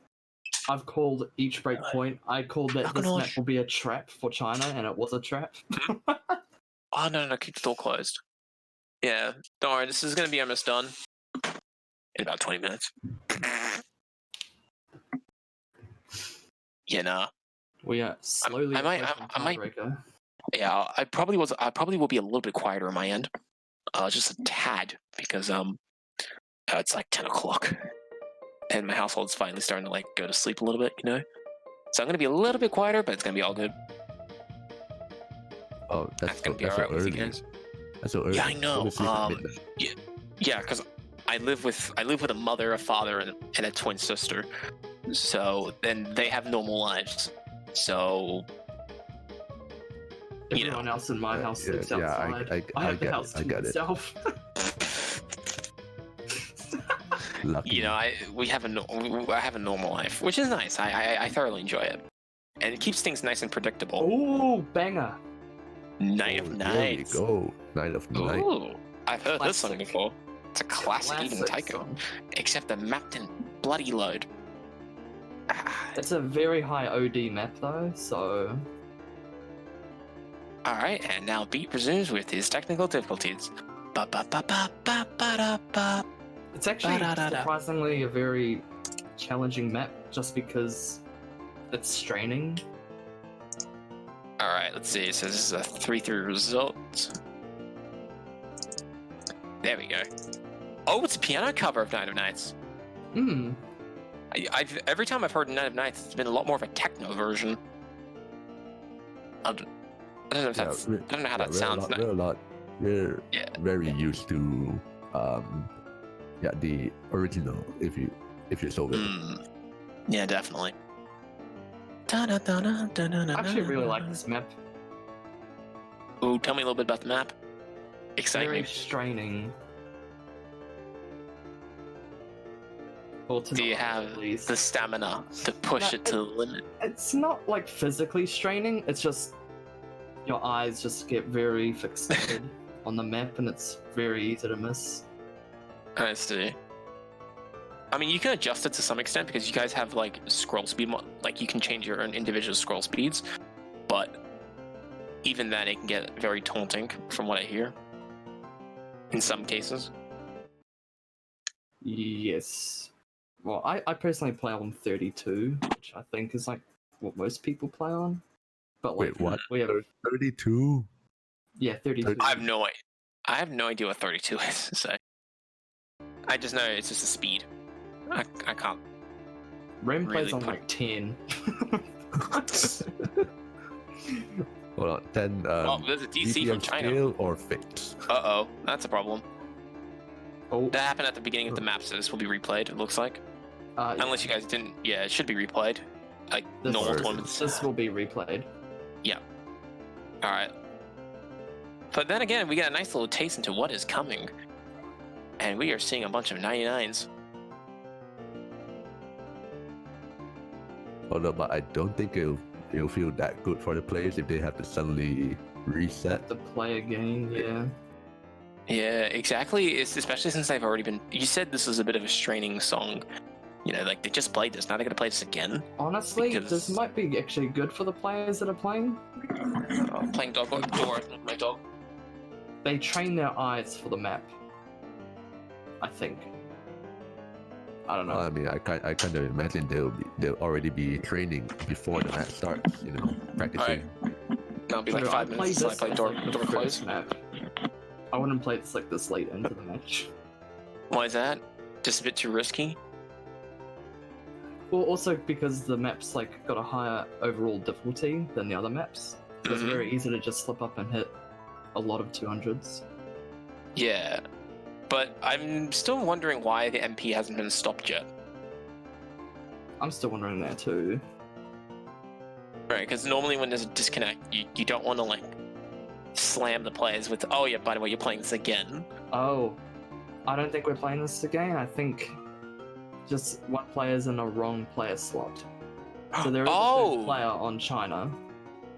I've called each break point. I called that this Gosh. map will be a trap for China, and it was a trap. Oh no, keep the door closed. Yeah, don't worry. This is going to be almost done in about 20 minutes. You know. We are slowly I might- approaching I might- tiebreaker. Yeah, I probably will be a little bit quieter on my end, just a tad, because it's like 10 o'clock, and my household's finally starting to like go to sleep a little bit, you know. So I'm gonna be a little bit quieter, but it's gonna be all good. Oh, that's Gonna be that's so alright with you early. guys. That's so early. Yeah, I know, Go to sleep at midnight. Yeah, because I live with a mother, a father, and a twin sister, so then they have normal lives. So you know. Everyone else in my house sleeps yeah, outside. I have the get it, house I to get it. myself. Lucky. you know, I have a normal life, which is nice. I thoroughly enjoy it, and it keeps things nice and predictable. Ooh, banger! Night of Oh, Nights. There we go. Night of Night. Ooh, I've heard this song Classic. before. It's a classic, even Classic Taiko, song. except the map didn't bloody load. Ah, It's a very high OD map though, so all right, and now Beat resumes with his technical difficulties. Ba ba ba ba ba ba da ba. it's actually Ba-da-da-da. surprisingly a very challenging map just because it's straining. All right, let's see. So this is a 3-3 result. There we go. Oh, it's a piano cover of Night of Nights. Hmm. Every time I've heard Night of Nights, it's been a lot more of a techno version. I don't know if that's. I don't know how that sounds. We're Yeah. very used to the original. If you so will. Mm. Yeah, definitely. I I actually really like this map. Ooh, tell me a little bit about the map. Excite Very me. straining. Or to Do you not have at least. the stamina to push No, it to the limit? It's not like physically straining. It's just your eyes just get very fixated on the map, and it's very easy to miss. I see. I mean, you can adjust it to some extent because you guys have like scroll speed, like you can change your own individual scroll speeds, but even then, it can get very taunting, from what I hear. In some cases. Yes. Well, I personally play on 32, which I think is like what most people play on. But like, Wait, what? We have 32. 32. I have no idea what 32 is. So I just know it's just a speed. I can't. Rem plays really on put- like 10. Oh, Hold on. 10. Oh, there's a DC from BPM China. scale or fix? Uh-oh, that's a problem. Oh, That happened at the beginning of the map, so this will be replayed, it looks like. Unless you guys didn't... Yeah, it should be replayed. Like, normal tournaments. This will be replayed. Alright. But then again, we get a nice little taste into what is coming. And we are seeing a bunch of 99s. Although, but I don't think it'll feel that good for the players if they have to suddenly reset. To play again, yeah. Yeah, exactly. It's especially since they've already been... You said this was a bit of a straining song. You know, like, they just played this, now they're gonna play this again. Honestly, Because- this might be actually good for the players that are playing. I'm playing dog door, my dog. They train their eyes for the map. I think. I don't know. I mean, I kind of imagine they'll already be training before the match starts. You know, practicing. That'll be like True, 5 I minutes played until I play this door, as, like, the door close. first map. I wouldn't play this like this late into the match. Why is that? Just a bit too risky? Well, also because the map's like got a higher overall difficulty than the other maps. So it's Mhm. very easy to just slip up and hit a lot of 200s. Yeah. But I'm still wondering why the MP hasn't been stopped yet. I'm still wondering that too. Right, because normally when there's a disconnect, you don't want to, like, slam the players with, oh yeah, by the way, you're playing this again. Oh, I don't think we're playing this again. I think just one player's in a wrong player slot. So there is a Oh! third player on China.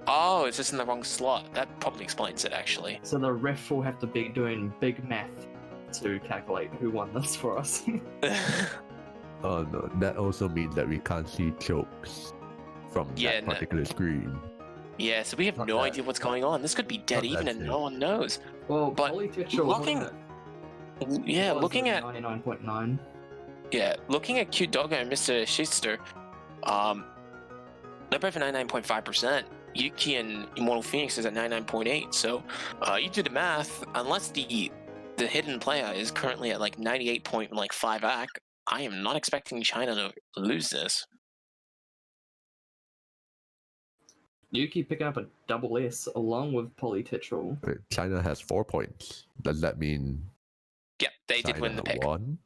Oh, it's just in the wrong slot. That probably explains it, actually. So the ref will have to be doing big math to calculate who won this for us. Oh no, that also means that we can't see chokes from Yeah, that no. particular screen. Yeah, so we have Not no that- idea what's going on. This could be dead not even that and too. no one knows. Well, But Polytechnical looking- Yeah, looking at 99.9. looking at Cute Doggo and Mr. Schister, they're both at 99.5%. Yuki and Immortal Phoenix is at 99.8. So, you do the math. Unless the hidden player is currently at like 98.5 AC, I am not expecting China to lose this. Yuki picking up a double S along with Polytechnical. Wait, China has 4 points. Does that mean Yep, they did win the China pick. won?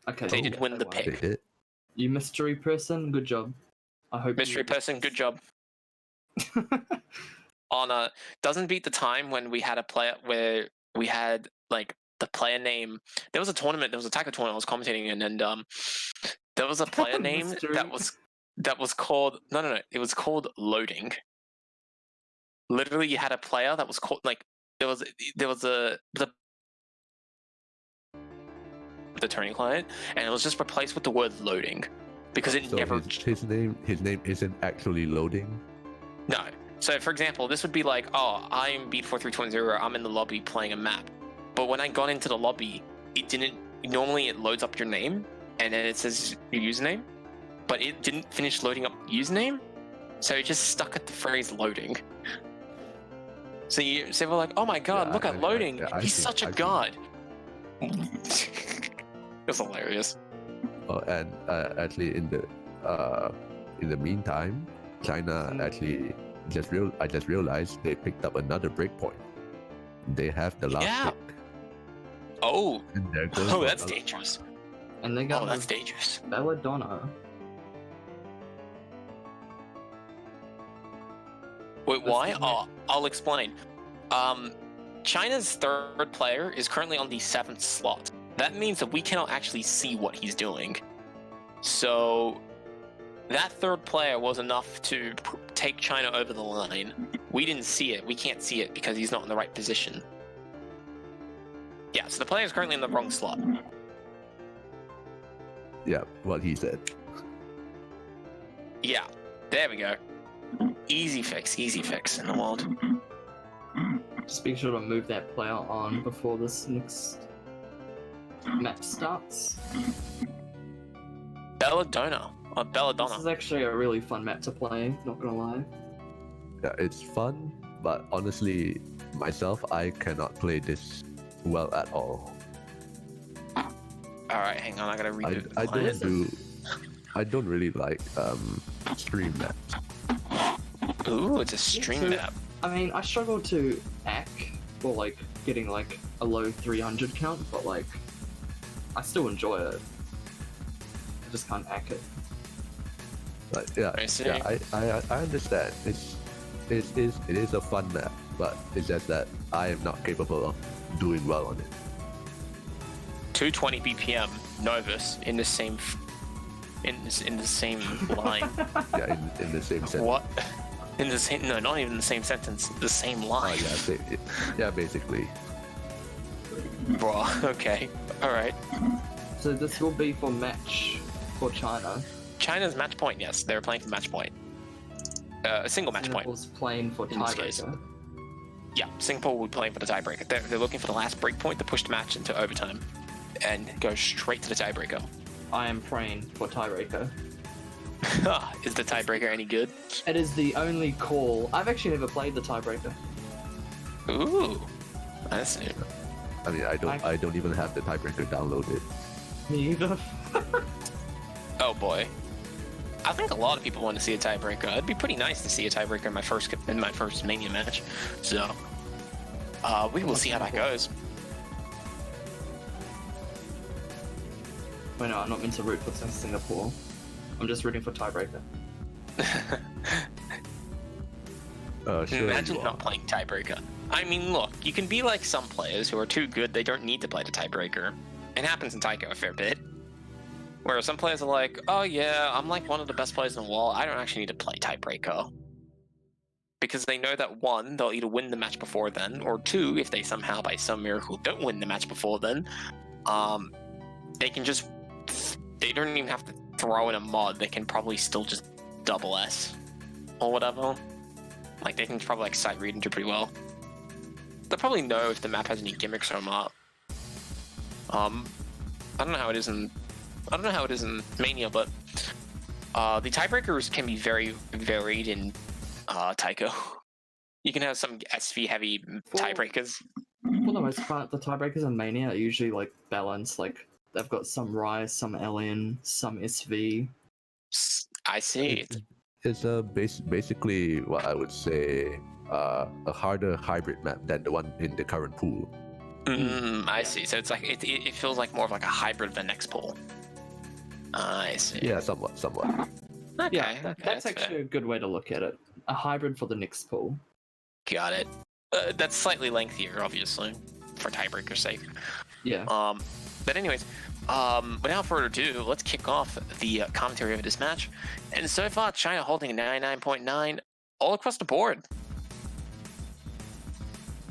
Okay, They yeah, did win the won. They pick. did. You mystery person, good job. I hope Mystery you... person, good job. On doesn't beat the time when we had a player where we had like the player name. There was a tournament. There was a tackle tournament I was commentating in, and there was a player name Mystery. that was called no. It was called Loading. Literally, you had a player that was called like there was the turning client, and it was just replaced with the word Loading because it So never his name isn't actually loading. No. So, for example, this would be like, oh, I'm Beat4320, I'm in the lobby playing a map. But when I got into the lobby, it didn't... Normally, it loads up your name, and then it says your username. But it didn't finish loading up username, so it just stuck at the phrase loading. So we're like, oh my god, Yeah, look at I- loading! I He's see- such a I see. god! It was hilarious. Oh, and actually, in the meantime, China actually I just realized they picked up another breakpoint. They have the last Yeah. pick. Oh! And there goes Oh, that's one- dangerous. And they got Oh, that's dangerous. Belladonna. Wait, This why? is Oh, I'll explain. China's third player is currently on the 7th slot. That means that we cannot actually see what he's doing. So, that third player was enough to take China over the line. We didn't see it. We can't see it because he's not in the right position. Yeah, so the player is currently in the wrong slot. Yeah, what he said. Yeah, there we go. Easy fix in the world. Just be sure to move that player on before this next map starts. Belladonna. Or This Belladonna. is actually a really fun map to play, not gonna lie. Yeah, it's fun, but honestly, myself, I cannot play this well at all. Alright, hang on, I gotta reboot the I client. don't really like stream maps. Ooh, it's a stream So- map. I mean, I struggle to ack or like getting like a low 300 count, but like I still enjoy it. I just can't ack it. But yeah, I see. yeah, I understand. It is a fun map, but it's just that I am not capable of doing well on it. 220 BPM Novus in the same in the same line. Yeah, in the same sense. What? In the same? No, not even the same sentence. The same Oh, line. yeah, basically. Bro. Okay. All right. So this will be for match for China. China's match point. Yes, they're playing for match point. A single match point. Singapore's playing for In this case. tiebreaker. Yeah, Singapore will be playing for the tiebreaker. They're looking for the last break point to push the match into overtime, and go straight to the tiebreaker. I am praying for tiebreaker. Is the tiebreaker any good? It is the only call. I've actually never played the tiebreaker. Ooh, I see. I mean, I don't even have the tiebreaker downloaded. Me either. Oh boy. I think a lot of people want to see a tiebreaker. It'd be pretty nice to see a tiebreaker in my first Mania match. So, we will see how that goes. Wait, no, I'm not meant to root for Singapore. I'm just rooting for tiebreaker. Sure. Imagine you are. not playing tiebreaker. I mean, look, you can be like some players who are too good; they don't need to play the tiebreaker. It happens in Taiko a fair bit. Where some players are like, "Oh yeah, I'm like one of the best players in the world. I don't actually need to play tiebreaker." Because they know that one, they'll either win the match before then, or two, if they somehow by some miracle don't win the match before then, they can just, they don't even have to throw in a mod. They can probably still just double S or whatever. Like they can probably like sight read and do pretty well. They'll probably know if the map has any gimmicks or not. I don't know how it is in Mania, but the tiebreakers can be very varied in Taiko. You can have some SV heavy tiebreakers. For the most part, the tiebreakers in Mania are usually like balanced. Like they've got some Rise, some LN, some SV. I see. It's basically what I would say a harder hybrid map than the one in the current pool. I see. So it's like it feels like more of like a hybrid of the next pool. I see. Yeah, somewhat. Okay, Yeah, okay, that's fair. actually a good way to look at it. A hybrid for the next pool. Got it. That's slightly lengthier, obviously, for tiebreaker's sake. Yeah. But anyways, without further ado, let's kick off the commentary of this match. And so far, China holding a 99.9 all across the board,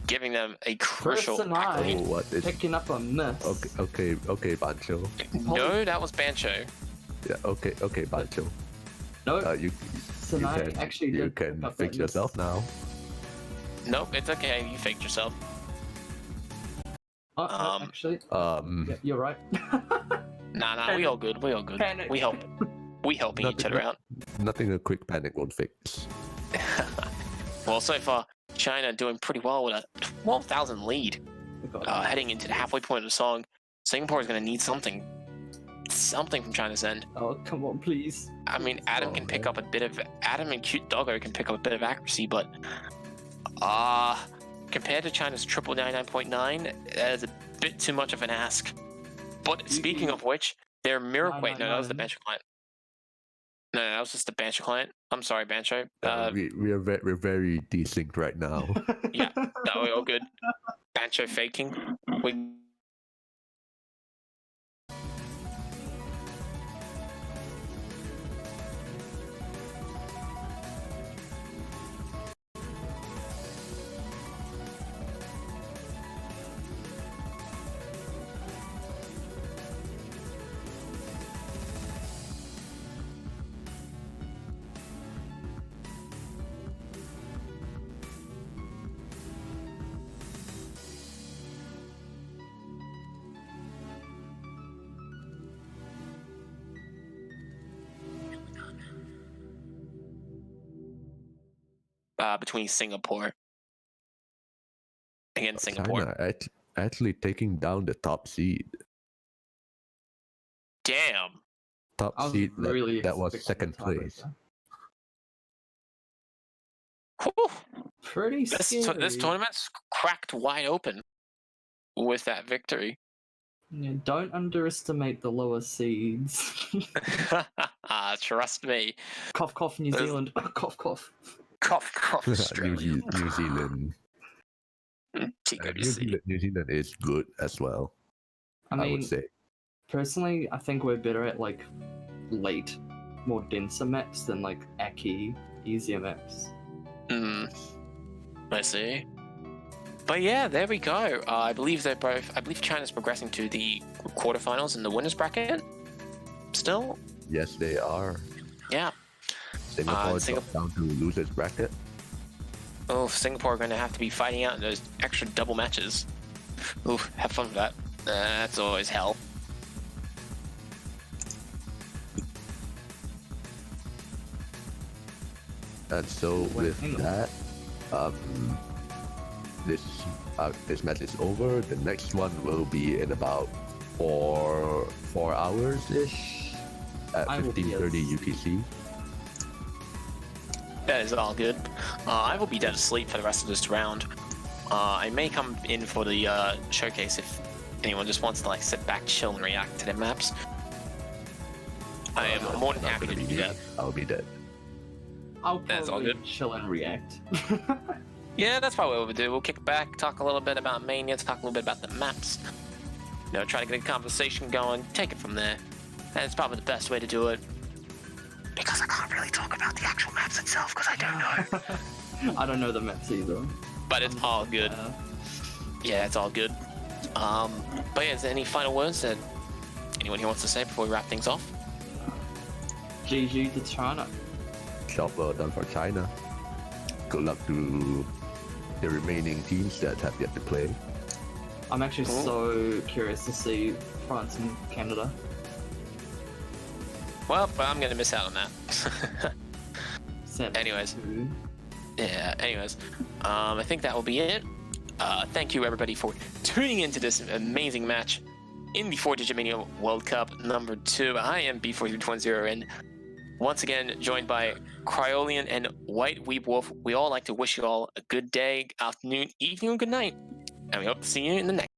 giving them a crucial. First and I. Oh, what is? Picking up a miss. Okay, Bancho. No, that was Bancho. Yeah, okay, Bancho. No, You Sanai actually you did can pick up fix that miss. yourself now. Nope, it's okay. You faked yourself. Oh, no, actually, yeah, you're right. Nah, we all good. We all good. Panic. We helping each other out. Nothing a quick panic won't fix. Well, so far, China doing pretty well with a 12,000 lead. Heading into the halfway point of the song. Singapore is going to need something from China's end. Oh, come on, please. I mean, Adam Oh, can pick man. up a bit of Adam and Cute Doggo can pick up a bit of accuracy, but compared to China's triple 99.9, that is a bit too much of an ask. But speaking of which, their mirror wait, no, that was the 999. Bancho client. No, that was just the Bancho client. I'm sorry, Bancho. We're very desynced right now. Yeah, no, we're all good. Bancho faking. We between Singapore. Against Singapore. China actually taking down the top seed. Damn. Top I was seed really that was expecting second a place. tiebreaker. Whew. pretty scary. This tournament's cracked wide open with that victory. Yeah, don't underestimate the lower seeds. Trust me. Cough, cough, New There's- Zealand. Cough, cough. Cough, cough, New, Australia. New Zealand. TWC. New Zealand is good as well. I I mean, would say. personally, I think we're better at like late, more denser maps than like Aki, easier maps. I see. But yeah, there we go. I believe China's progressing to the quarterfinals in the winners bracket. Still, Yes, they are. yeah. Singapore Singap- dropped down to losers bracket. Oh, Singapore are going to have to be fighting out in those extra double matches. Ooh, have fun with that. That's always hell. And so Wait, with hang on. that, this match is over. The next one will be in about 4 hours ish at I will be 15:30 as- UTC. That is all good. I will be dead asleep for the rest of this round. I may come in for the showcase if anyone just wants to like sit back, chill, and react to their maps. I am more than Not happy to gonna do be that. me. I'll be dead. I'll That's all probably good. chill and react. Yeah, that's probably what we'll do. We'll kick back, talk a little bit about Mania, talk a little bit about the maps. You know, try to get a conversation going, take it from there. That's probably the best way to do it. Because I can't really talk about the actual maps itself, because I don't know. I don't know the maps either. But it's all good. Yeah, it's all good. But yeah, is there any final words that anyone here wants to say before we wrap things off? GG to China. Job well done for China. Good luck to the remaining teams that have yet to play. I'm actually Cool. so curious to see France and Canada. Well, but I'm gonna miss out on that. Set Anyways. to- Yeah, anyways, I think that will be it. Thank you everybody for tuning into this amazing match in the 4-Digit Mania World Cup number 2. I am B4320 and once again joined by Cryolian and White Weep Wolf. We all like to wish you all a good day, afternoon, evening, or good night. And we hope to see you in the next